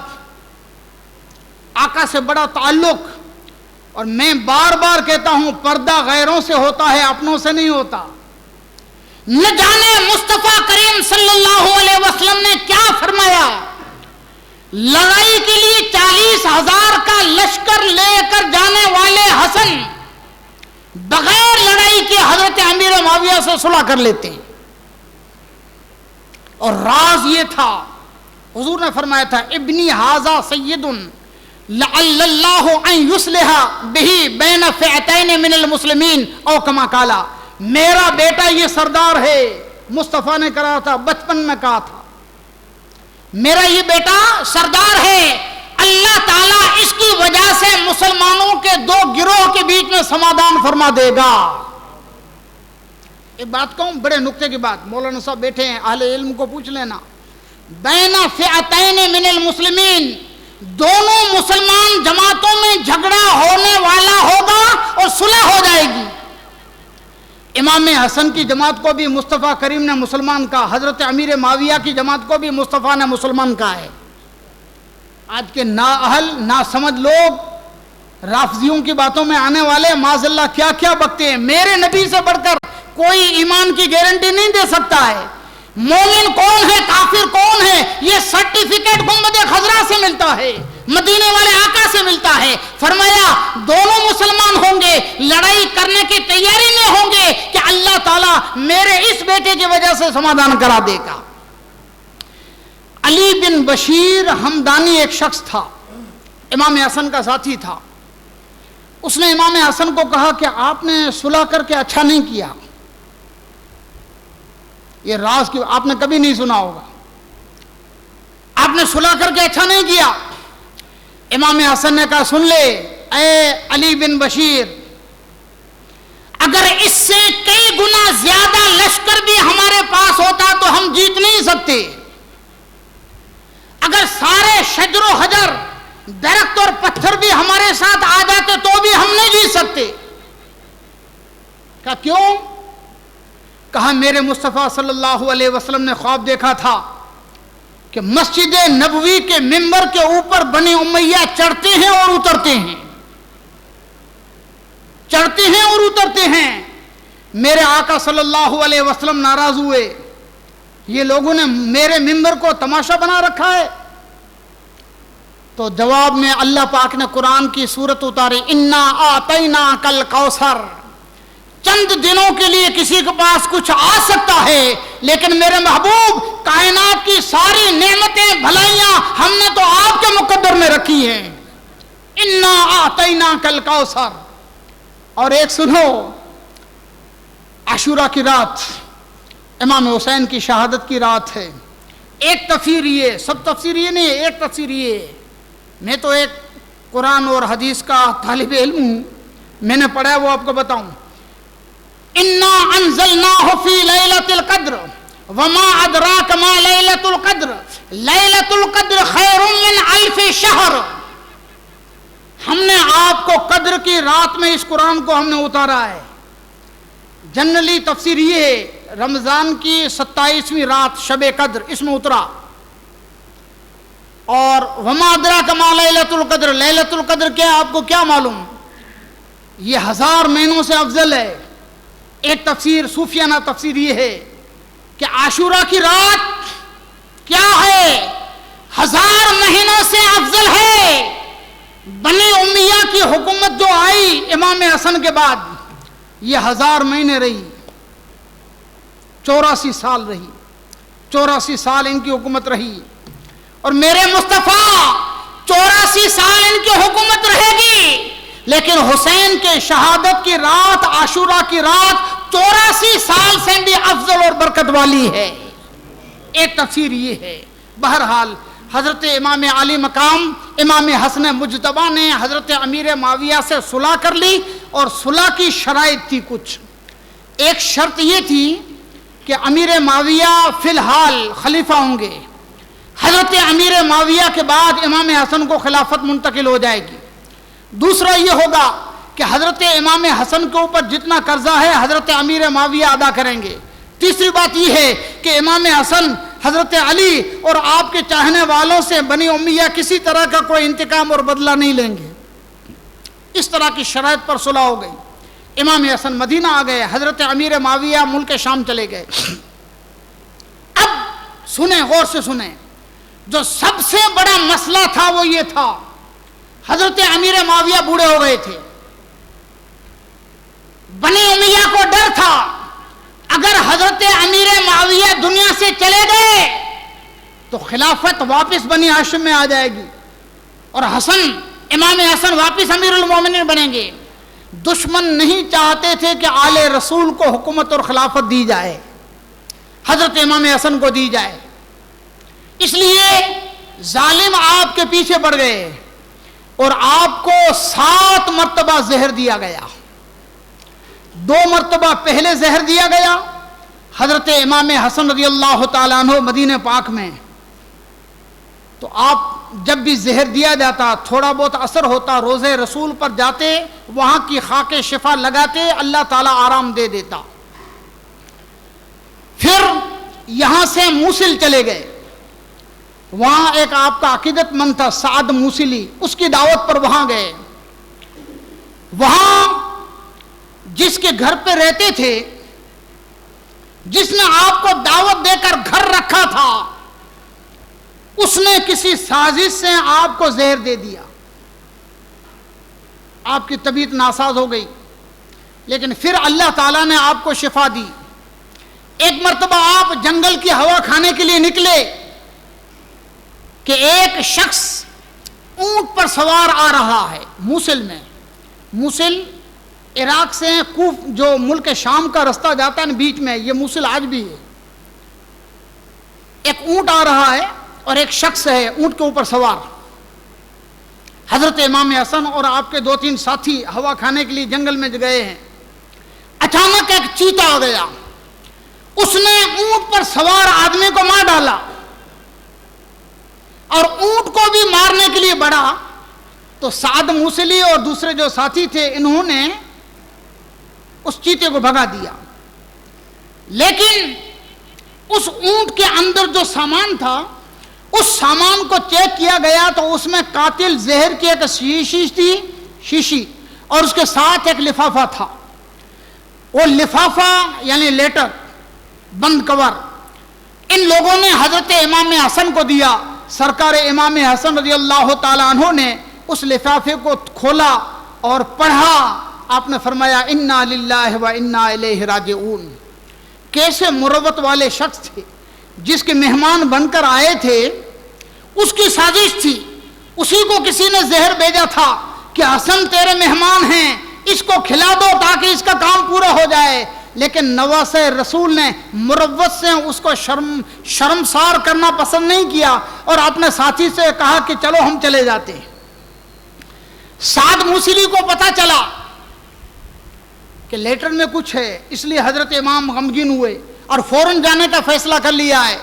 آقا سے بڑا تعلق، اور میں بار بار کہتا ہوں پردہ غیروں سے ہوتا ہے، اپنوں سے نہیں ہوتا۔ نہ جانے مصطفیٰ کریم صلی اللہ علیہ وسلم نے کیا فرمایا، لڑائی کے لیے 40,000 کا لشکر لے کر جانے والے حسن بغیر لڑائی کے حضرت امیر معاویہ سے صلح کر لیتے، اور راز یہ تھا، حضور نے فرمایا تھا ابنی ھذا سید لعل اللہ ان یصلح بہ بین فئتین من المسلمین او کما قال، میرا بیٹا یہ سردار ہے، مصطفیٰ نے کہا تھا، بچپن میں کہا تھا میرا یہ بیٹا سردار ہے، اللہ تعالیٰ اس کی وجہ سے مسلمانوں کے 2 گروہ کے بیچ میں سمادھان فرما دے گا۔ ایک بات کہوں، بڑے نکتے کی بات، مولانا صاحب بیٹھے ہیں، اہل علم کو پوچھ لینا، بین فئتین من المسلمین، دونوں مسلمان جماعتوں میں جھگڑا ہونے والا ہوگا اور صلح ہو جائے گی۔ امام حسن کی جماعت کو بھی مصطفیٰ کریم نے مسلمان کہا، حضرت امیر معاویہ کی جماعت کو بھی مصطفیٰ نے مسلمان کہا ہے۔ آج کے نااہل ناسمجھ لوگ رافضیوں کی باتوں میں آنے والے معاذ اللہ کیا کیا بکتے ہیں۔ میرے نبی سے بڑھ کر کوئی ایمان کی گارنٹی نہیں دے سکتا ہے۔ مومن کون ہے، کافر کون ہے، یہ سرٹیفکیٹ گنبد خضرا سے ملتا ہے، مدینے والے آقا سے ملتا ہے۔ فرمایا دونوں مسلمان ہوں گے، لڑائی کرنے کی تیاری میں ہوں گے کہ اللہ تعالیٰ میرے اس بیٹے کی وجہ سے سمادھان کرا دے گا۔ علی بن بشیر ہمدانی ایک شخص تھا، امام حسن کا ساتھی تھا۔ اس نے امام حسن کو کہا کہ آپ نے صلح کر کے اچھا نہیں کیا۔ یہ راز کی آپ نے کبھی نہیں سنا ہوگا، آپ نے صلح کر کے اچھا نہیں کیا۔ امام حسن نے کہا سن لے اے علی بن بشیر، اگر اس سے کئی گنا زیادہ لشکر بھی ہمارے پاس ہوتا تو ہم جیت نہیں سکتے۔ اگر سارے شجر و حجر، درخت اور پتھر بھی ہمارے ساتھ آ جاتے تو بھی ہم نہیں جیت سکتے۔ کہا کیوں؟ کہا میرے مصطفیٰ صلی اللہ علیہ وسلم نے خواب دیکھا تھا کہ مسجد نبوی کے ممبر کے اوپر بنی امیہ چڑھتے ہیں اور اترتے ہیں، چڑھتے ہیں اور اترتے ہیں۔ میرے آقا صلی اللہ علیہ وسلم ناراض ہوئے، یہ لوگوں نے میرے ممبر کو تماشا بنا رکھا ہے۔ تو جواب میں اللہ پاک نے قرآن کی سورت اتاری، انا اعطیناک الکوثر۔ چند دنوں کے لیے کسی کے پاس کچھ آ سکتا ہے، لیکن میرے محبوب کائنات کی ساری نعمتیں بھلائیاں ہم نے تو آپ کے مقدر میں رکھی ہیں۔ انا اعطیناک الکوثر۔ اور ایک سنو، عاشورہ کی رات امام حسین کی شہادت کی رات ہے۔ ایک تفسیر یہ، سب تفسیر یہ نہیں، ایک تفسیر یہ، میں تو ایک قرآن اور حدیث کا طالب علم ہوں، میں نے پڑھا ہے وہ آپ کو بتاؤں۔ انا انزلناہ فی لیلۃ القدر وما ادراک ما لیلۃ القدر لیلۃ القدر خیر من الف شہر۔ ہم نے آپ کو قدر کی رات میں اس قرآن کو ہم نے اتارا ہے۔ جنرلی تفسیر یہ ہے رمضان کی 27ویں رات شب قدر اس میں اترا۔ اور وما ادراک ما لیلۃ القدر، لیلۃ القدر کیا آپ کو کیا معلوم؟ یہ 1000 مہینوں سے افضل ہے۔ ایک تفسیر صوفیانہ تفسیر یہ ہے کہ عاشورہ کی رات کیا ہے، 1000 مہینوں سے افضل ہے۔ بنی امیہ کی حکومت جو آئی امام حسن کے بعد، یہ 1000 مہینے رہی، 84 سال رہی، 84 سال ان کی حکومت رہی۔ اور میرے مصطفیٰ 84 سال ان کی حکومت رہے گی، لیکن حسین کے شہادت کی رات، عاشورہ کی رات 84 سال سے بھی افضل اور برکت والی ہے۔ ایک تفسیر یہ ہے۔ بہرحال حضرت امام علی مقام امام حسن مجتبیٰ نے حضرت امیر معاویہ سے صلح کر لی، اور صلح کی شرائط تھی کچھ۔ ایک شرط یہ تھی کہ امیر معاویہ فی الحال خلیفہ ہوں گے، حضرت امیر معاویہ کے بعد امام حسن کو خلافت منتقل ہو جائے گی۔ دوسرا یہ ہوگا کہ حضرت امام حسن کے اوپر جتنا قرضہ ہے حضرت امیر معاویہ ادا کریں گے۔ تیسری بات یہ ہے کہ امام حسن حضرت علی اور آپ کے چاہنے والوں سے بنی امیہ کسی طرح کا کوئی انتقام اور بدلہ نہیں لیں گے۔ اس طرح کی شرائط پر صلح ہو گئی۔ امام حسن مدینہ آ گئے، حضرت امیر معاویہ ملک شام چلے گئے۔ اب سنیں، غور سے سنیں، جو سب سے بڑا مسئلہ تھا وہ یہ تھا، حضرت امیر معاویہ بوڑھے ہو گئے تھے، بنی امیہ کو ڈر تھا اگر حضرت امیر معاویہ دنیا سے چلے گئے تو خلافت واپس بنی ہاشم میں آ جائے گی، اور امام حسن واپس امیر المومنین بنیں گے۔ دشمن نہیں چاہتے تھے کہ آل رسول کو حکومت اور خلافت دی جائے، حضرت امام حسن کو دی جائے، اس لیے ظالم آپ کے پیچھے پڑ گئے اور آپ کو 7 مرتبہ زہر دیا گیا۔ 2 مرتبہ پہلے زہر دیا گیا حضرت امام حسن رضی اللہ تعالیٰ عنہ مدینہ پاک میں، تو آپ جب بھی زہر دیا جاتا تھوڑا بہت اثر ہوتا، روزے رسول پر جاتے، وہاں کی خاک شفا لگاتے، اللہ تعالیٰ آرام دے دیتا۔ پھر یہاں سے موصل چلے گئے، وہاں ایک آپ کا عقیدت مند تھا سعد موصلی، اس کی دعوت پر وہاں گئے۔ وہاں جس کے گھر پہ رہتے تھے، جس نے آپ کو دعوت دے کر گھر رکھا تھا، اس نے کسی سازش سے آپ کو زہر دے دیا، آپ کی طبیعت ناساز ہو گئی، لیکن پھر اللہ تعالیٰ نے آپ کو شفا دی۔ ایک مرتبہ آپ جنگل کی ہوا کھانے کے لیے نکلے کہ ایک شخص اونٹ پر سوار آ رہا ہے موصل میں۔ موصل عراق سے جو ملک شام کا رستہ جاتا ہے نا بیچ میں، یہ موصل آج بھی ہے۔ ایک اونٹ آ رہا ہے اور ایک شخص ہے اونٹ کے اوپر سوار۔ حضرت امام حسن اور آپ کے 2-3 ساتھی ہوا کھانے کے لیے جنگل میں گئے ہیں۔ اچانک ایک چیتا آ گیا، اس نے اونٹ پر سوار آدمی کو مار ڈالا، اور اونٹ کو بھی مارنے کے لیے بڑھا تو سعد موصلی اور دوسرے جو ساتھی تھے انہوں نے اس چیتے کو بھگا دیا۔ لیکن اس اونٹ کے اندر جو سامان تھا، اس سامان کو چیک کیا گیا تو اس میں قاتل زہر کی ایک شیشی اور اس کے ساتھ ایک لفافہ تھا۔ وہ لفافہ یعنی لیٹر بند کور ان لوگوں نے حضرت امام حسن کو دیا۔ سرکار امام حسن رضی اللہ تعالیٰ عنہ نے اس لفافے کو کھولا اور پڑھا۔ آپ نے فرمایا انا للہ و انا الیہ راجعون۔ کیسے مروت والے شخص تھے، جس کے مہمان بن کر آئے تھے، اس کی سازش تھی، اسی کو کسی نے زہر بھیجا تھا کہ حسن تیرے مہمان ہیں، اس کو کھلا دو تاکہ اس کا کام پورا ہو جائے۔ لیکن نواس رسول نے مروت سے اس کو شرمسار کرنا پسند نہیں کیا اور اپنے ساتھی سے کہا کہ چلو ہم چلے جاتے ہیں۔ سعد موصلی کو پتا چلا کہ لیٹر میں کچھ ہے، اس لیے حضرت امام غمگین ہوئے اور فوراً جانے کا فیصلہ کر لیا ہے۔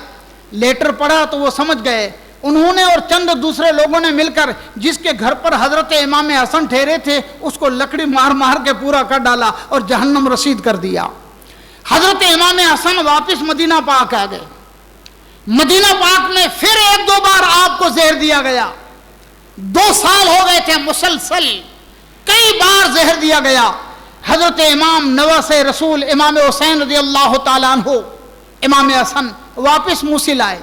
لیٹر پڑھا تو وہ سمجھ گئے۔ انہوں نے اور چند دوسرے لوگوں نے مل کر جس کے گھر پر حضرت امام حسن ٹھہرے تھے اس کو لکڑی مار مار کے پورا کر ڈالا اور جہنم رسید کر دیا۔ حضرت امام حسن واپس مدینہ پاک آ گئے۔ مدینہ پاک میں پھر 1-2 بار آپ کو زہر دیا گیا. 2 سال ہو گئے تھے مسلسل، کئی بار زہر دیا گیا. حضرت امام نواسِ رسول امام حسین رضی اللہ تعالیٰ عنہ، امام حسن واپس موصل آئے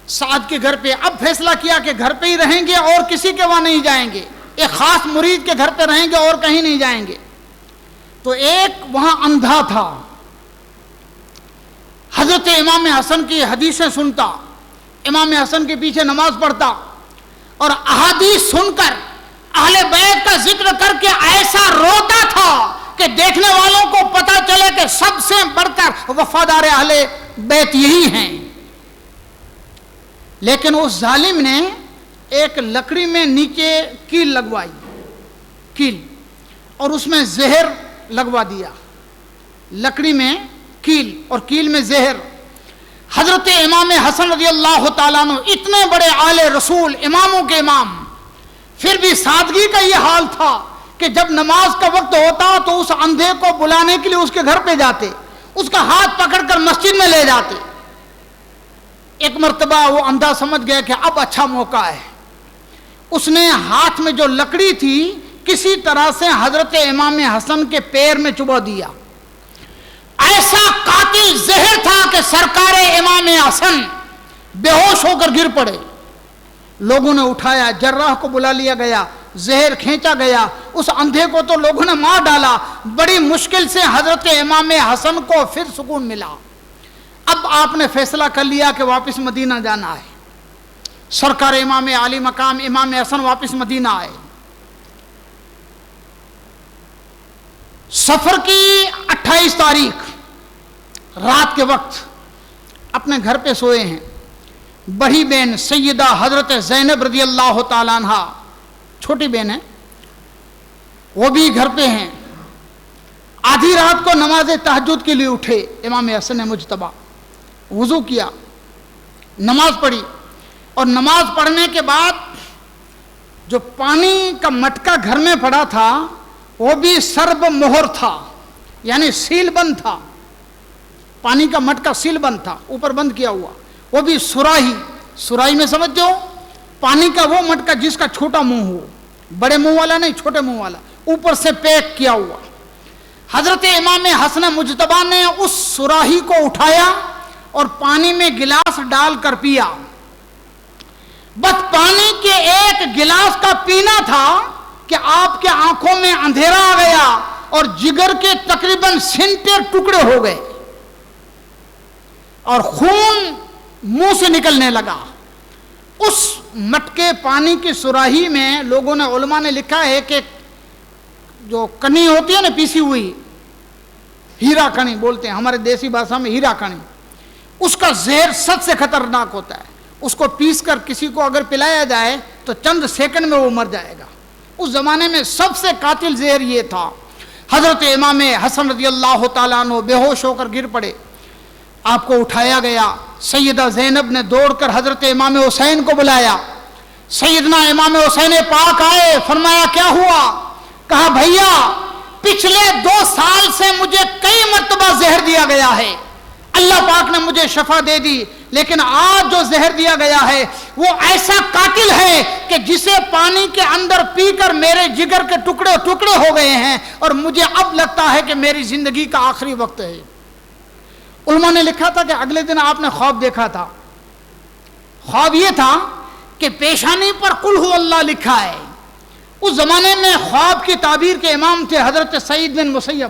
سعد کے گھر پہ. اب فیصلہ کیا کہ گھر پہ ہی رہیں گے اور کسی کے وہاں نہیں جائیں گے، ایک خاص مرید کے گھر پہ رہیں گے اور کہیں نہیں جائیں گے. تو ایک وہاں اندھا تھا، حضرت امام حسن کی حدیثیں سنتا، امام حسن کے پیچھے نماز پڑھتا اور احادیث سن کر اہل بیت کا ذکر کر کے ایسا روتا تھا کہ دیکھنے والوں کو پتا چلے کہ سب سے بڑھ کر وفادار اہل بیت یہی ہیں. لیکن اس ظالم نے ایک لکڑی میں نیچے کیل لگوائی، کیل، اور اس میں زہر لگوا دیا. لکڑی میں کیل اور کیل میں زہر. حضرت امام حسن رضی اللہ تعالیٰ عنہ اتنے بڑے آل رسول، اماموں کے امام، پھر بھی سادگی کا یہ حال تھا کہ جب نماز کا وقت ہوتا تو اس اندھے کو بلانے کے لیے اس کے گھر پہ جاتے، اس کا ہاتھ پکڑ کر مسجد میں لے جاتے. ایک مرتبہ وہ اندھا سمجھ گیا کہ اب اچھا موقع ہے. اس نے ہاتھ میں جو لکڑی تھی کسی طرح سے حضرت امام حسن کے پیر میں چبا دیا. ایسا قاتل زہر تھا کہ سرکار امام حسن بے ہوش ہو کر گر پڑے. لوگوں نے اٹھایا، جراح کو بلا لیا گیا، زہر کھینچا گیا. اس اندھے کو تو لوگوں نے مار ڈالا. بڑی مشکل سے حضرت امام حسن کو پھر سکون ملا. اب آپ نے فیصلہ کر لیا کہ واپس مدینہ جانا ہے. سرکار امام عالی مقام امام حسن واپس مدینہ آئے. سفر کی 28 تاریخ رات کے وقت اپنے گھر پہ سوئے ہیں. بڑی بہن سیدہ حضرت زینب رضی اللہ تعالیٰ عنہ، چھوٹی بہن ہے، وہ بھی گھر پہ ہیں. آدھی رات کو نماز تہجد کے لیے اٹھے امام حسن مجتبی، وضو کیا، نماز پڑھی، اور نماز پڑھنے کے بعد جو پانی کا مٹکا گھر میں پڑا تھا وہ بھی سرب مہر تھا، یعنی سیل بند تھا. پانی کا مٹکا سیل بند تھا، اوپر بند کیا ہوا. وہ بھی سراہی، سراہی میں سمجھتے ہو پانی کا وہ مٹکا جس کا چھوٹا منہ ہو، بڑے منہ والا نہیں، چھوٹے منہ والا، اوپر سے پیک کیا ہوا. حضرت امام حسن مجتبی نے اس سراہی کو اٹھایا اور پانی میں گلاس ڈال کر پیا. بس پانی کے ایک گلاس کا پینا تھا کہ آپ کے آنکھوں میں اندھیرا آ گیا اور جگر کے تقریباً 70 ٹکڑے ہو گئے اور خون منہ سے نکلنے لگا. اس مٹکے پانی کی سراہی میں لوگوں نے، علماء نے لکھا ہے کہ جو کنی ہوتی ہے نا پیسی ہوئی، ہیرا کنی بولتے ہیں ہمارے دیسی بھاشا میں، ہیرا کنی، اس کا زہر سب سے خطرناک ہوتا ہے. اس کو پیس کر کسی کو اگر پلایا جائے تو چند سیکنڈ میں وہ مر جائے گا. اس زمانے میں سب سے قاتل زہر یہ تھا. حضرت امام حسن رضی اللہ تعالیٰ عنہ بے ہوش ہو کر گر پڑے. آپ کو اٹھایا گیا. سیدہ زینب نے دوڑ کر حضرت امام حسین کو بلایا. سیدنا امام حسین پاک آئے، فرمایا کیا ہوا؟ کہا بھیا پچھلے 2 سال سے مجھے کئی مرتبہ زہر دیا گیا ہے، اللہ پاک نے مجھے شفا دے دی، لیکن آج جو زہر دیا گیا ہے وہ ایسا قاتل ہے کہ جسے پانی کے اندر پی کر میرے جگر کے ٹکڑے ٹکڑے ہو گئے ہیں اور مجھے اب لگتا ہے کہ میری زندگی کا آخری وقت ہے. علماء نے لکھا تھا کہ اگلے دن آپ نے خواب دیکھا تھا. خواب یہ تھا کہ پیشانی پر قل ہو اللہ لکھا ہے. اس زمانے میں خواب کی تعبیر کے امام تھے حضرت سعید بن مسیب.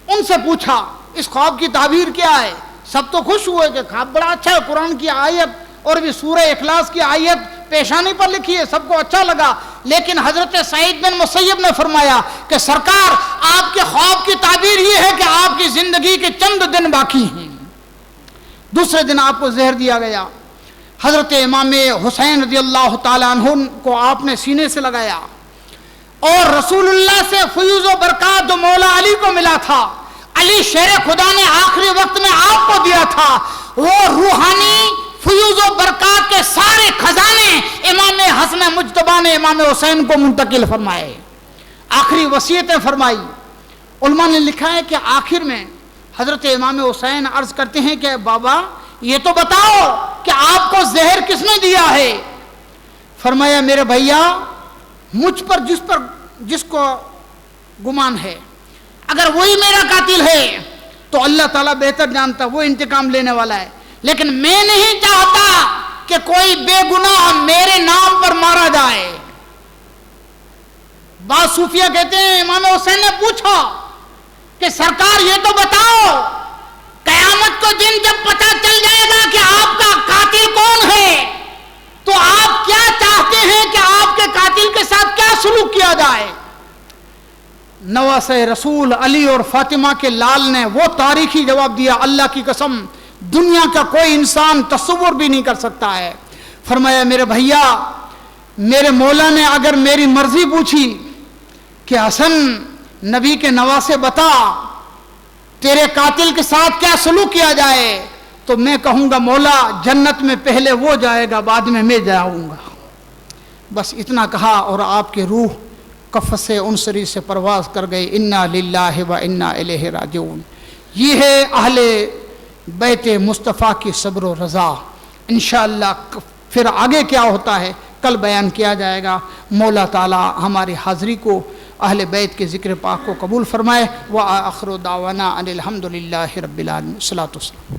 ان سے پوچھا اس خواب کی تعبیر کیا ہے؟ سب تو خوش ہوئے کہ خواب بڑا اچھا ہے، قرآن کی آیت اور بھی سورہ اخلاص کی آیت پیشانی پر لکھی ہے، سب کو اچھا لگا. لیکن حضرت سعید بن مسیب نے فرمایا کہ سرکار آپ کے خواب کی تعبیر یہ ہے کہ آپ کی زندگی کے چند دن باقی ہیں. دوسرے دن آپ کو زہر دیا گیا. حضرت امام حسین رضی اللہ تعالیٰ عنہ کو آپ نے سینے سے لگایا اور رسول اللہ سے فیوز و برکات جو مولا علی کو ملا تھا، علی شیر خدا نے آخری وقت میں آپ کو دیا تھا، وہ روحانی فیوز و برکات کے سارے خزانے امام حسن مجتبی نے امام حسین کو منتقل فرمائے، آخری وصیتیں فرمائی. علماء نے لکھا ہے کہ آخر میں حضرت امام حسین عرض کرتے ہیں کہ بابا یہ تو بتاؤ کہ آپ کو زہر کس نے دیا ہے؟ فرمایا میرے بھیا مجھ پر جس کو گمان ہے اگر وہی میرا قاتل ہے تو اللہ تعالیٰ بہتر جانتا، وہ انتقام لینے والا ہے، لیکن میں نہیں چاہتا کہ کوئی بے گناہ میرے نام پر مارا جائے۔ بعض صوفیہ کہتے ہیں امام حسین نے پوچھا کہ سرکار یہ تو بتاؤ قیامت کو دن جب پتہ چل جائے گا کہ آپ کا قاتل کون ہے تو آپ کیا چاہتے ہیں کہ آپ کے قاتل کے ساتھ کیا سلوک کیا جائے؟ نواسۂ رسول علی اور فاطمہ کے لال نے وہ تاریخی جواب دیا، اللہ کی قسم دنیا کا کوئی انسان تصور بھی نہیں کر سکتا ہے۔ فرمایا میرے بھیا میرے مولا نے اگر میری مرضی پوچھی کہ حسن نبی کے نواسے بتا تیرے قاتل کے ساتھ کیا سلوک کیا جائے تو میں کہوں گا مولا جنت میں پہلے وہ جائے گا بعد میں جاؤں گا۔ بس اتنا کہا اور آپ کی روح قفس عنصری سے پرواز کر گئی۔ انا للہ و انا الیہ راجعون۔ یہ ہے اہل بیت مصطفیٰ کی صبر و رضا۔ انشاءاللہ پھر آگے کیا ہوتا ہے کل بیان کیا جائے گا۔ مولا تعالی ہماری حاضری کو اہل بیت کے ذکر پاک کو قبول فرمائے۔ وآخر دعوانا ان الحمد للہ رب العالمین۔ صلاۃ والسلام۔